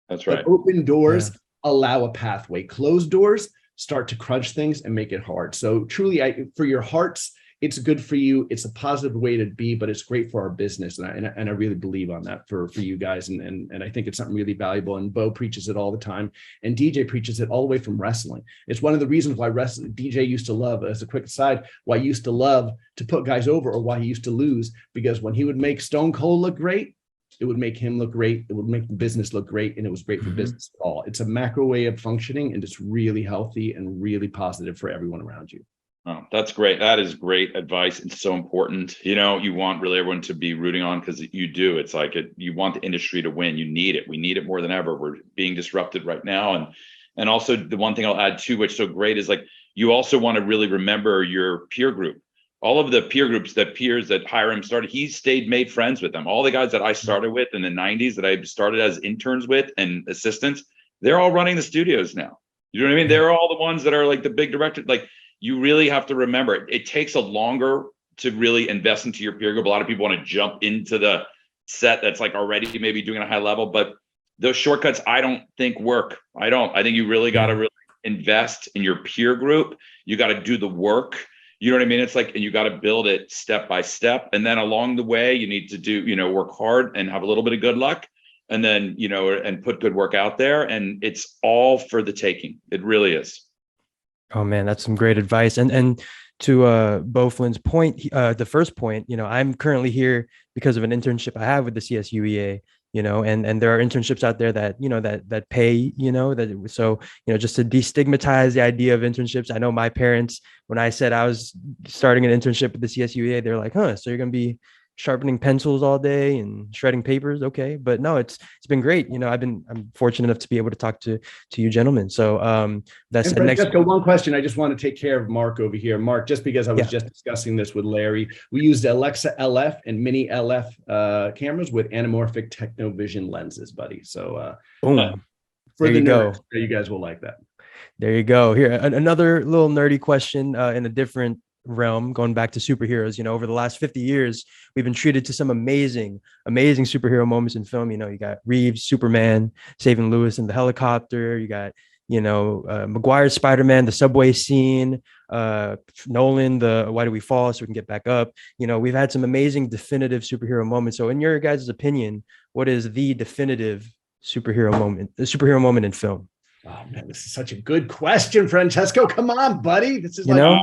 That's right. But open doors allow a pathway. Closed doors start to crunch things and make it hard. So truly, for your hearts, it's good for you. It's a positive way to be, but it's great for our business. And I really believe on that for you guys. And I think it's something really valuable. And Beau preaches it all the time. And DJ preaches it all the way from wrestling. It's one of the reasons why DJ used to love, as a quick aside, why he used to love to put guys over, or why he used to lose, because when he would make Stone Cold look great, it would make him look great. It would make the business look great. And it was great for business at all. It's a macro way of functioning, and it's really healthy and really positive for everyone around you. Oh, that's great. That is great advice. It's so important. You know, you want really everyone to be rooting on, because you do. It's like you want the industry to win. You need it. We need it more than ever. We're being disrupted right now. And also the one thing I'll add too, which is so great, is like, you also want to really remember your peer group. All of the peer groups, peers that Hiram started, he made friends with them. All the guys that I started with in the 90s, that I started as interns with and assistants, they're all running the studios now. You know what I mean? They're all the ones that are like the big directors. Like, you really have to remember, it takes a longer to really invest into your peer group. A lot of people want to jump into the set that's like already maybe doing a high level, but those shortcuts I don't think work. I think you really got to really invest in your peer group. You got to do the work. You know what I mean? It's like, and you got to build it step by step. And then along the way, you need to do, you know, work hard and have a little bit of good luck. And then, you know, and put good work out there. And it's all for the taking. It really is. Oh man, that's some great advice. And to Beau Flynn's point, the first point, you know, I'm currently here because of an internship I have with the CSUEA, you know, and there are internships out there that, you know, that pay, you know, so, you know, just to destigmatize the idea of internships. I know my parents, when I said I was starting an internship with the CSUEA, they're like, huh, so you're going to be sharpening pencils all day and shredding papers. Okay. But no, it's been great. You know, I'm fortunate enough to be able to talk to you gentlemen. So that's next. One question. I just want to take care of Mark over here. Mark, just because I was just discussing this with Larry, we used Alexa LF and Mini LF cameras with anamorphic technovision lenses, buddy. So boom. For there the nerds, you guys will like that. There you go. Here, another little nerdy question in a different realm, going back to superheroes. You know, over the last 50 years, we've been treated to some amazing superhero moments in film. You know, you got Reeves, Superman, saving Lewis in the helicopter. You got, you know, Maguire's Spider-Man, the subway scene, Nolan, the why do we fall so we can get back up. You know, we've had some amazing definitive superhero moments. So in your guys' opinion, what is the definitive superhero moment in film? Oh man, this is such a good question, Francesco. Come on, buddy. This is, you like, know,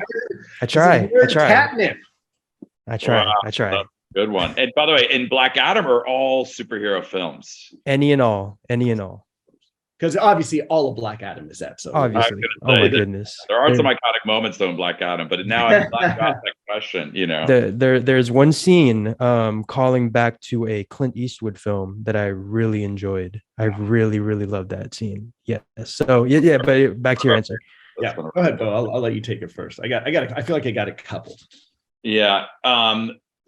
I try. Catnip. I try. Good one. And by the way, in Black Adam are all superhero films. Any and all. because obviously all of Black Adam is that. So obviously, oh my goodness, there are some iconic moments though in Black Adam, but now I'm glad you asked that question. You know, there's one scene calling back to a Clint Eastwood film that I really enjoyed. I really loved that scene. Yeah. So yeah. But back to your answer. Yeah, go ahead, Beau. I'll let you take it first. I feel like I got it coupled. Yeah.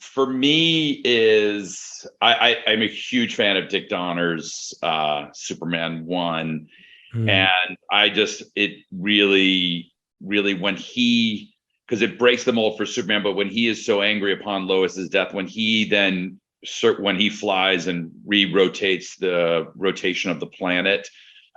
For me is I'm a huge fan of Dick Donner's Superman 1. And it really when he, because it breaks the mold for Superman, but when he is so angry upon Lois's death, when he flies and re-rotates the rotation of the planet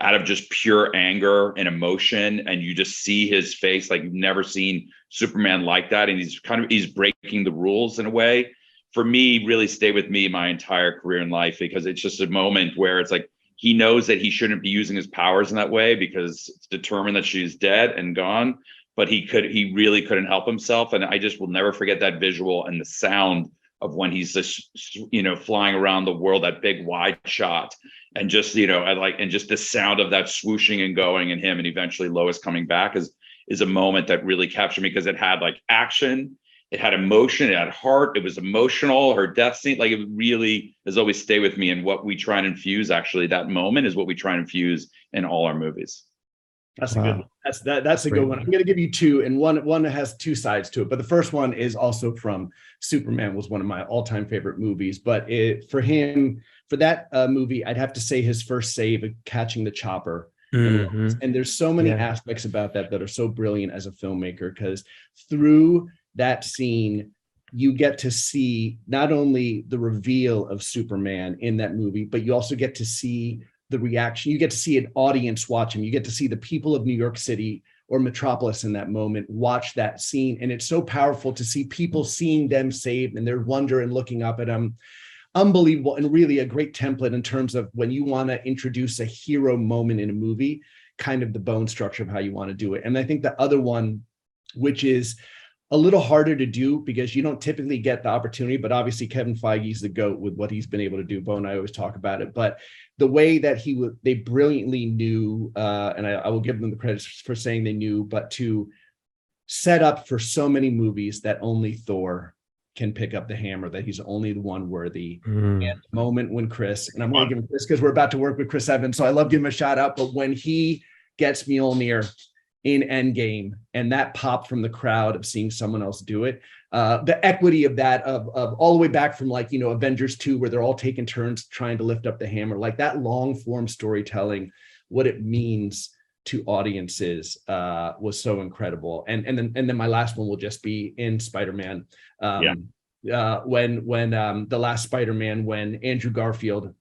out of just pure anger and emotion, and you just see his face like you've never seen Superman like that, and he's breaking the rules in a way, for me, really stayed with me my entire career in life, because it's just a moment where it's like he knows that he shouldn't be using his powers in that way because it's determined that she's dead and gone, but he really couldn't help himself. And I just will never forget that visual and the sound of when he's just, flying around the world, that big wide shot, and just, and just the sound of that swooshing and going and him and eventually Lois coming back is a moment that really captured me, because it had like action, it had emotion, it had heart, it was emotional. Her death scene, like, it really has always stayed with me. And what we try and infuse, actually, that moment is what we try and infuse in all our movies. That's a good one. That's a good one. I'm going to give you two, and one has two sides to it. But the first one is also from Superman, was one of my all-time favorite movies. But for that movie, I'd have to say his first save of catching the chopper. And there's so many aspects about that are so brilliant as a filmmaker, because through that scene, you get to see not only the reveal of Superman in that movie, but you also get to see the reaction. You get to see an audience watch him. You get to see the people of New York City or Metropolis in that moment watch that scene. And it's so powerful to see people seeing them saved and their wonder and looking up at them. Unbelievable, and really a great template in terms of when you want to introduce a hero moment in a movie, kind of the bone structure of how you want to do it. And I think the other one, which is a little harder to do because you don't typically get the opportunity, but obviously Kevin Feige's the GOAT with what he's been able to do. Beau and I always talk about it, but the way that they brilliantly knew, and I will give them the credit for saying they knew, but to set up for so many movies that only Thor can pick up the hammer, that he's only the one worthy. And the moment when Chris, and I'm going to give him Chris because we're about to work with Chris Evans, so I love giving him a shout out, but when he gets Mjolnir in Endgame and that pop from the crowd of seeing someone else do it, the equity of that, of all the way back from Avengers 2, where they're all taking turns trying to lift up the hammer, like that long form storytelling, what it means to audiences was so incredible. And then my last one will just be in Spider-Man. When the last Spider-Man, when Andrew Garfield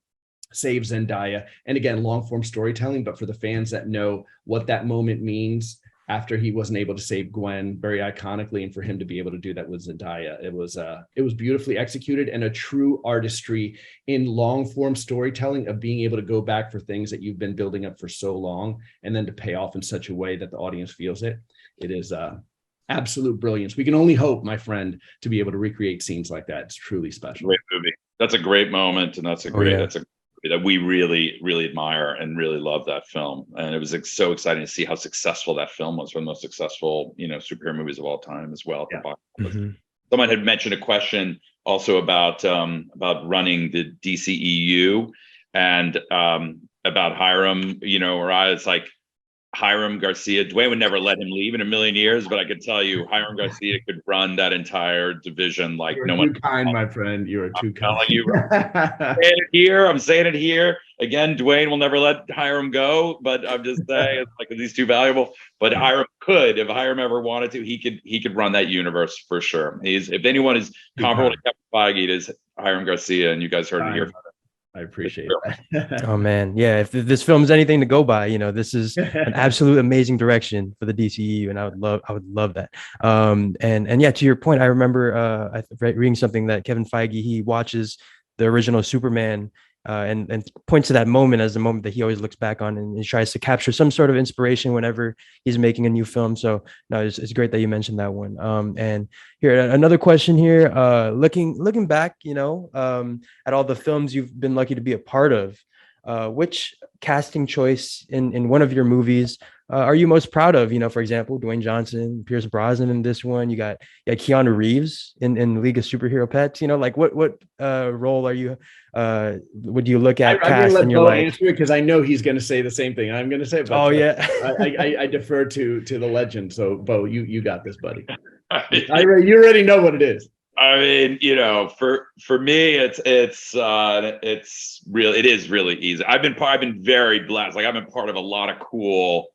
saves Zendaya, and again, long form storytelling, but for the fans that know what that moment means after he wasn't able to save Gwen very iconically, and for him to be able to do that with Zendaya, it was beautifully executed, and a true artistry in long form storytelling of being able to go back for things that you've been building up for so long, and then to pay off in such a way that the audience feels it. It is absolute brilliance. We can only hope, my friend, to be able to recreate scenes like that. It's truly special. Great movie. That's a great moment, and that's a great. That's a that we really, really admire and really love that film. And it was so exciting to see how successful that film was, one of the most successful, superhero movies of all time as well. Yeah. Someone had mentioned a question also about running the DCEU and about Hiram, it's like Hiram Garcia. Dwayne would never let him leave in a million years, but I could tell you, Hiram Garcia could run that entire division like no one. Too kind, my friend. You are too kind. I'm saying it here again. Dwayne will never let Hiram go, but I'm just saying, it's like, he's too valuable. But Hiram could, if Hiram ever wanted to, he could run that universe for sure. If anyone is comparable to Kevin Feige, it is Hiram Garcia, and you guys heard it here. I appreciate that. Oh man, yeah. If this film is anything to go by, this is an absolute amazing direction for the DCEU, and I would love that. And yeah, to your point, I remember reading something that Kevin Feige, he watches the original Superman and points to that moment as the moment that he always looks back on, and he tries to capture some sort of inspiration whenever he's making a new film. So no, it's great that you mentioned that one. And here, another question here, looking back, at all the films you've been lucky to be a part of, which casting choice in one of your movies are you most proud of? For example, Dwayne Johnson, Pierce Brosnan in this one. You got Keanu Reeves in League of Superhero Pets. Like what role are you? Would you look at I'm going to cast let and you're Beau like, answer it because I know he's going to say the same thing I'm going to say. But oh yeah, I defer to the legend. So Beau, you got this, buddy. You already know what it is. I mean, for me, it is really easy. I've been very blessed. Like I've been part of a lot of cool,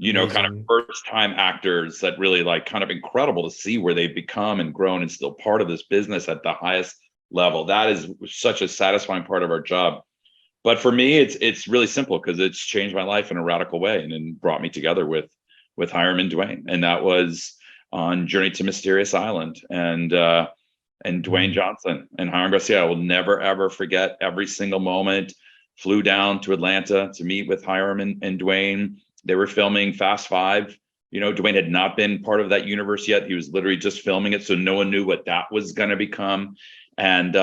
kind of first time actors that really like kind of incredible to see where they've become and grown and still part of this business at the highest level. That is such a satisfying part of our job. But for me, it's really simple because it's changed my life in a radical way and then brought me together with Hiram and Dwayne. And that was on Journey to Mysterious Island. And Dwayne Johnson and Hiram Garcia. I will never, ever forget every single moment. Flew down to Atlanta to meet with Hiram and Dwayne. They were filming Fast Five. Dwayne had not been part of that universe yet. He was literally just filming it. So no one knew what that was going to become. And,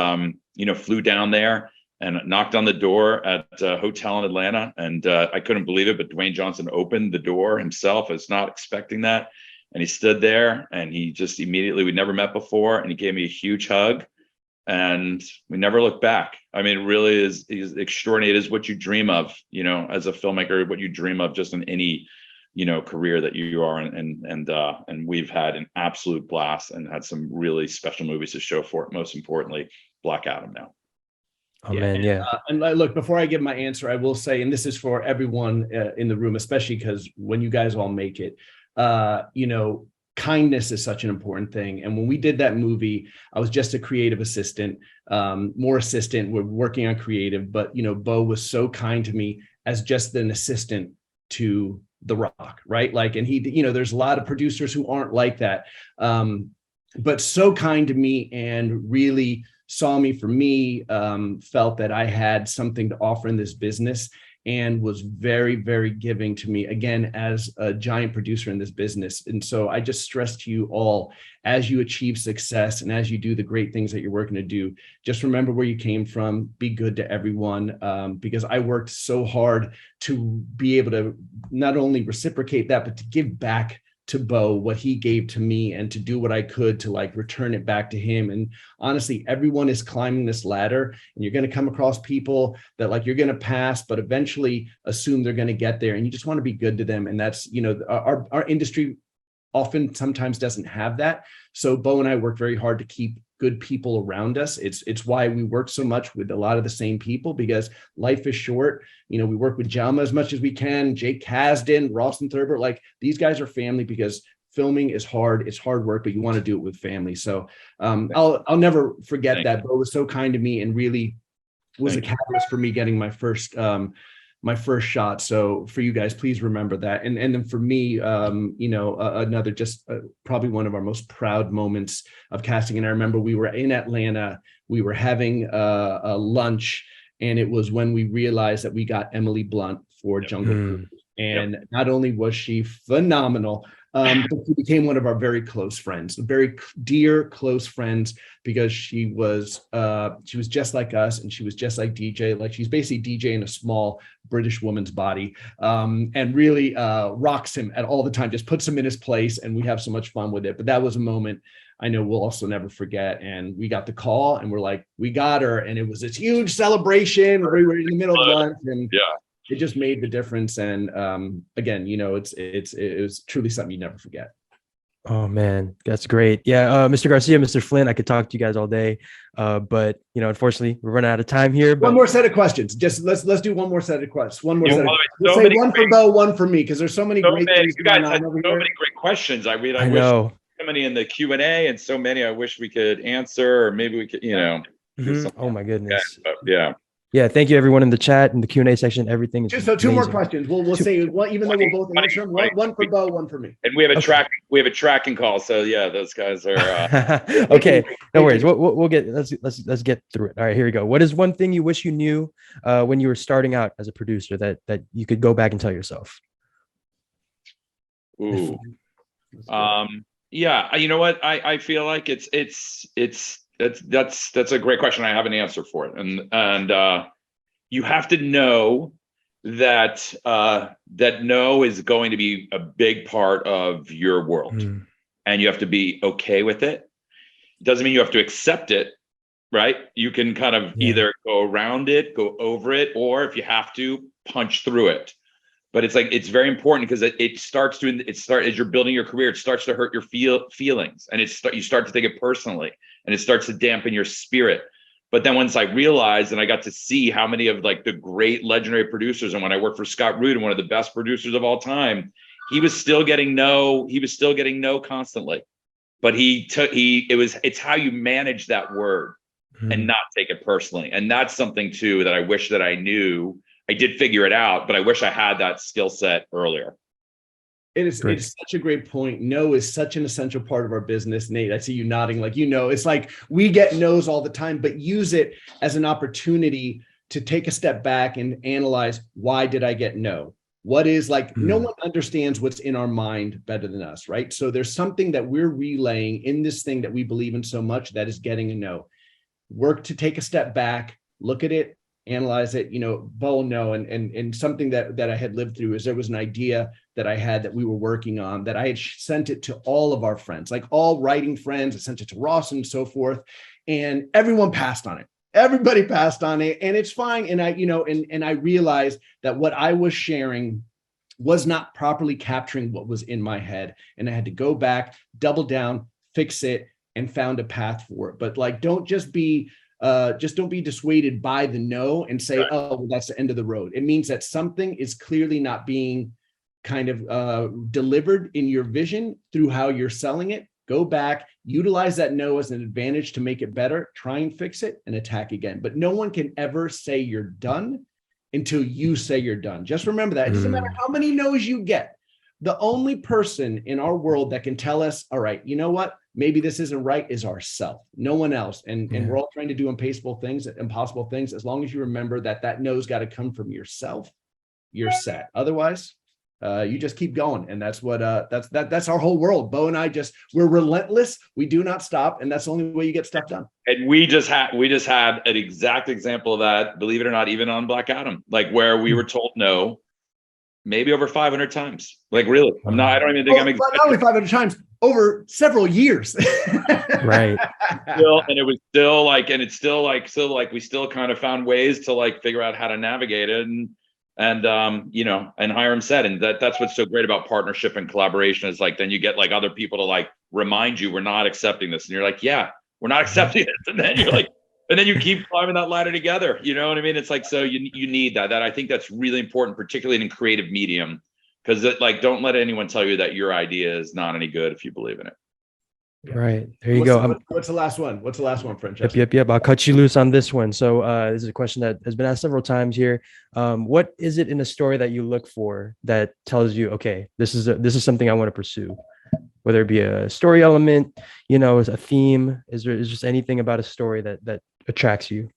flew down there and knocked on the door at a hotel in Atlanta. And I couldn't believe it, but Dwayne Johnson opened the door himself. I was not expecting that. And he stood there and he just immediately, we'd never met before. And he gave me a huge hug and we never looked back. I mean, it really is extraordinary. It is what you dream of, as a filmmaker, what you dream of just in any, career that you are. And we've had an absolute blast and had some really special movies to show for it. Most importantly, Black Adam now. Oh man, yeah. And look, before I give my answer, I will say, and this is for everyone in the room, especially because when you guys all make it, kindness is such an important thing. And when we did that movie, I was just a creative assistant, more assistant. We're working on creative, but Beau was so kind to me as just an assistant to The Rock, right? Like, and he, there's a lot of producers who aren't like that, but so kind to me and really saw me for me, felt that I had something to offer in this business. And was very, very giving to me, again, as a giant producer in this business. And so I just stress to you all, as you achieve success and as you do the great things that you're working to do, just remember where you came from, be good to everyone, because I worked so hard to be able to not only reciprocate that, but to give back to Beau what he gave to me and to do what I could to like return it back to him. And honestly, everyone is climbing this ladder and you're going to come across people that like you're going to pass, but eventually assume they're going to get there. And you just want to be good to them. And that's, our industry often sometimes doesn't have that. So Beau and I work very hard to keep good people around us. It's why we work so much with a lot of the same people, because life is short. We work with Jalma as much as we can, Jake Kasdan, Rawson Thurber, like these guys are family, because filming is hard. It's hard work, but you want to do it with family. So I'll never forget that. Beau was so kind to me and really was a catalyst for me getting my first shot. So for you guys, please remember that. And then for me, another probably one of our most proud moments of casting. And I remember we were in Atlanta, we were having a lunch, and it was when we realized that we got Emily Blunt for Jungle Cruise. And not only was she phenomenal, but she became one of our very close friends, very dear, close friends, because she was just like us, and she was just like DJ. Like she's basically DJ in a small British woman's body, and really rocks him at all the time, just puts him in his place, and we have so much fun with it. But that was a moment I know we'll also never forget. And we got the call, and we're like, we got her, and it was this huge celebration. We were in the middle of lunch, and it just made the difference. And again, it was truly something you never forget. Oh man, that's great. Yeah, Mr. Garcia, Mr. Flynn, I could talk to you guys all day, but unfortunately, we're running out of time here. But one more set of questions. Just let's do one more set of questions. One more. We'll say one for Beau, one for me, because there's so many great things going on over here. So many great questions. I wish know. So many in the Q&A, and so many I wish we could answer, or maybe we could, Oh my goodness. Yeah. Thank you, everyone in the chat, in the Q&A section. Everything is just so two more questions. We'll say one, even though we'll both answer them. One for Beau, one for me. And we have a tracking call. So yeah, those guys are okay. No worries. We'll get let's get through it. All right, here we go. What is one thing you wish you knew when you were starting out as a producer that you could go back and tell yourself? Ooh. Yeah, you know what? I feel like that's a great question. I have an answer for it. And you have to know that that no is going to be a big part of your world, and you have to be okay with it. It doesn't mean you have to accept it, right? You can kind of either go around it, go over it, or if you have to, punch through it. But it's like, it's very important because it starts as you're building your career, it starts to hurt your feelings, and you start to take it personally, and it starts to dampen your spirit. But then once I realized, and I got to see how many of like the great legendary producers, and when I worked for Scott Rudin, one of the best producers of all time, he was still getting no constantly. But it's how you manage that word and not take it personally. And that's something too that I wish that I knew. I did figure it out, but I wish I had that skill set earlier. It's such a great point. No is such an essential part of our business. Nate, I see you nodding like, it's like we get no's all the time, but use it as an opportunity to take a step back and analyze, why did I get no? What is like, no one understands what's in our mind better than us, right? So there's something that we're relaying in this thing that we believe in so much that is getting a no. Work to take a step back, look at it, analyze it, Beau, no. And something that I had lived through is there was an idea that I had that we were working on that I had sent it to all of our friends, like all writing friends. I sent it to Ross and so forth, and everyone passed on it. Everybody passed on it, and it's fine. And I realized that what I was sharing was not properly capturing what was in my head. And I had to go back, double down, fix it, and found a path for it. But like, don't be dissuaded by the no and say, oh, well, that's the end of the road. It means that something is clearly not being kind of delivered in your vision through how you're selling it. Go back, utilize that no as an advantage to make it better, try and fix it and attack again. But no one can ever say you're done until you say you're done. Just remember that. It doesn't matter how many no's you get. The only person in our world that can tell us, all right, you know what? Maybe this isn't right, is ourself, no one else. And we're all trying to do impossible things. As long as you remember that no's got to come from yourself, you're set. Otherwise, you just keep going. And that's what that's our whole world. Beau and I we're relentless. We do not stop. And that's the only way you get stuff done. And we just had an exact example of that, believe it or not, even on Black Adam, like where we were told no, maybe over 500 times. Like, really, I don't even think I'm not only 500 times, over several years. Right. And it was still like, we still kind of found ways to like figure out how to navigate it. And Hiram said, and that's what's so great about partnership and collaboration is like, then you get like other people to like remind you, we're not accepting this. And you're like, yeah, we're not accepting this. And then you're like, and then you keep climbing that ladder together. You know what I mean? It's like, so you need that I think that's really important, particularly in creative medium, because don't let anyone tell you that your idea is not any good if you believe in it. Right. There you go. What's the last one? Francesco? Yep. I'll cut you loose on this one. So this is a question that has been asked several times here. What is it in a story that you look for that tells you, okay, this is something I want to pursue? Whether it be a story element, a theme, is there just anything about a story that attracts you?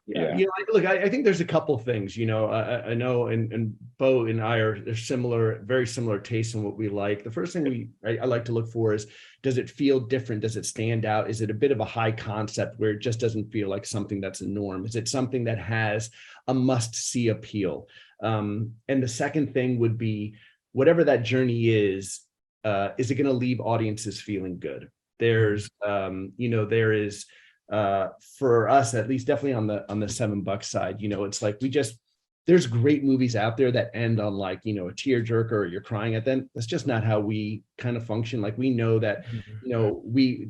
Yeah. Look, I think there's a couple of things, I know, and Beau and I are very similar tastes in what we like. The first thing I like to look for is, does it feel different? Does it stand out? Is it a bit of a high concept where it just doesn't feel like something that's a norm? Is it something that has a must-see appeal? And the second thing would be, whatever that journey is it going to leave audiences feeling good? There's, there is, for us, at least definitely on the $7 side, it's like, there's great movies out there that end on like, a tearjerker or you're crying at them. That's just not how we kind of function. Like, we know that,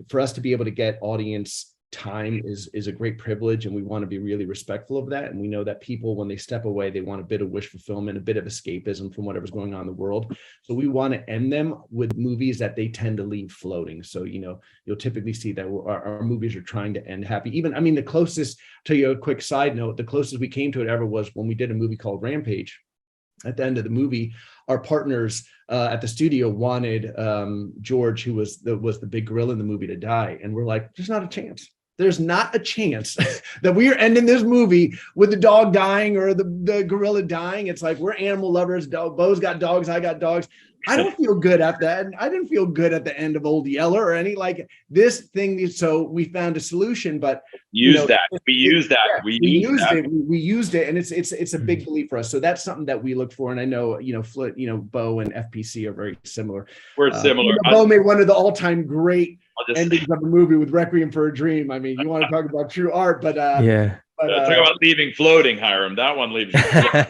for us to be able to get audience time is a great privilege, and we want to be really respectful of that. And we know that people, when they step away, they want a bit of wish fulfillment, a bit of escapism from whatever's going on in the world. So we want to end them with movies that they tend to leave floating. So, you'll typically see that our movies are trying to end happy. Even, the closest, tell you a quick side note, the closest we came to it ever was when we did a movie called Rampage. At the end of the movie, our partners at the studio wanted George, who was the big gorilla in the movie, to die. And we're like, there's not a chance. There's not a chance that we are ending this movie with the dog dying or the gorilla dying. It's like, we're animal lovers. Beau's got dogs. I got dogs. I don't feel good at that. And I didn't feel good at the end of Old Yeller or any like this thing. So we found a solution, but we used it. We used it, and it's a big belief for us. So that's something that we look for. And I know, Flynn, Beau and FPC are very similar. We're similar. Beau made one of the all-time great endings of a movie with Requiem for a Dream. I mean, you want to talk about true art, but yeah. But, talk about leaving floating, Hiram. That one leaves you. Got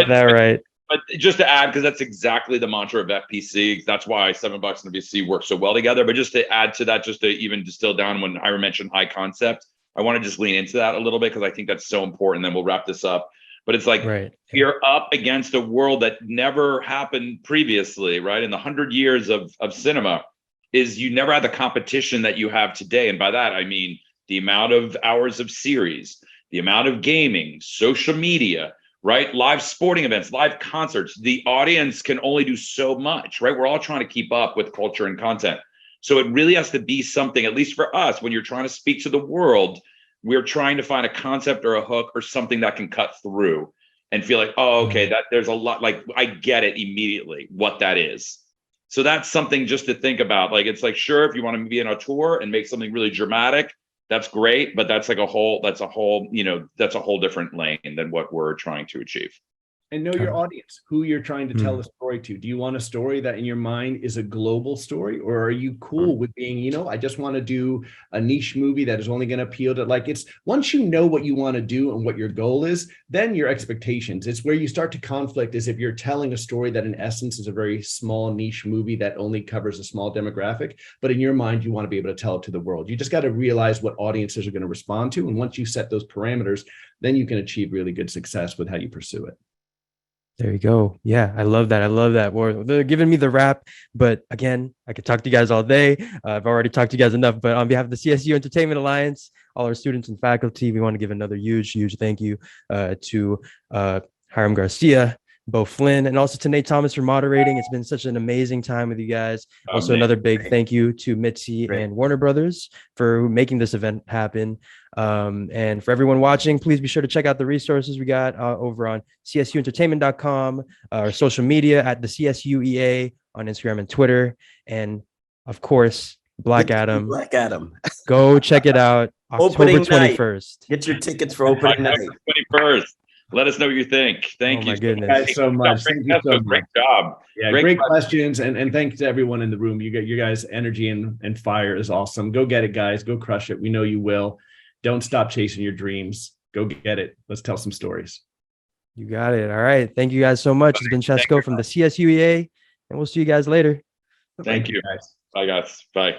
that right. But just to add, because that's exactly the mantra of FPC. That's why $7 and a VC work so well together. But just to add to that, just to even distill down when Hiram mentioned high concept, I want to just lean into that a little bit because I think that's so important. Then we'll wrap this up. But it's like you're up against a world that never happened previously, right? In the 100 years of cinema, is you never had the competition that you have today. And by that, I mean the amount of hours of series, the amount of gaming, social media, right? Live sporting events, live concerts. The audience can only do so much, right? We're all trying to keep up with culture and content. So it really has to be something, at least for us, when you're trying to speak to the world, we're trying to find a concept or a hook or something that can cut through and feel like, oh, okay, that there's a lot, like I get it immediately what that is. So that's something just to think about. Like, it's like, sure, if you want to be in a tour and make something really dramatic, that's great, but that's a whole different lane than what we're trying to achieve. And know your audience, who you're trying to tell a story to. Do you want a story that in your mind is a global story, or are you cool with being, I just want to do a niche movie that is only going to appeal to, like, it's once you know what you want to do and what your goal is, then your expectations. It's where you start to conflict is if you're telling a story that in essence is a very small niche movie that only covers a small demographic, but in your mind, you want to be able to tell it to the world. You just got to realize what audiences are going to respond to. And once you set those parameters, then you can achieve really good success with how you pursue it. There you go. Yeah, I love that. Well, they're giving me the wrap, but again, I could talk to you guys all day. I've already talked to you guys enough, but on behalf of the CSU Entertainment Alliance, all our students and faculty, we want to give another huge thank you to Hiram Garcia, Beau Flynn, and also to Nate Thomas for moderating. It's been such an amazing time with you guys. Also, another big thank you to Mitzi and Warner Brothers for making this event happen. And for everyone watching, please be sure to check out the resources we got over on csuentertainment.com, our social media at the CSUEA on Instagram and Twitter. And of course, Black Adam. Go check it out. October 21st. Get your tickets for opening night. 21st. Let us know what you think. Thank you. My goodness. Guys so much. Thank you so much. Great job. Yeah, great questions. And thanks to everyone in the room. You get your guys' energy and fire is awesome. Go get it, guys. Go crush it. We know you will. Don't stop chasing your dreams. Go get it. Let's tell some stories. You got it. All right. Thank you guys so much. It's been Francesco from the CSUEA, and we'll see you guys later. Thank you. Guys. Bye, guys. Bye.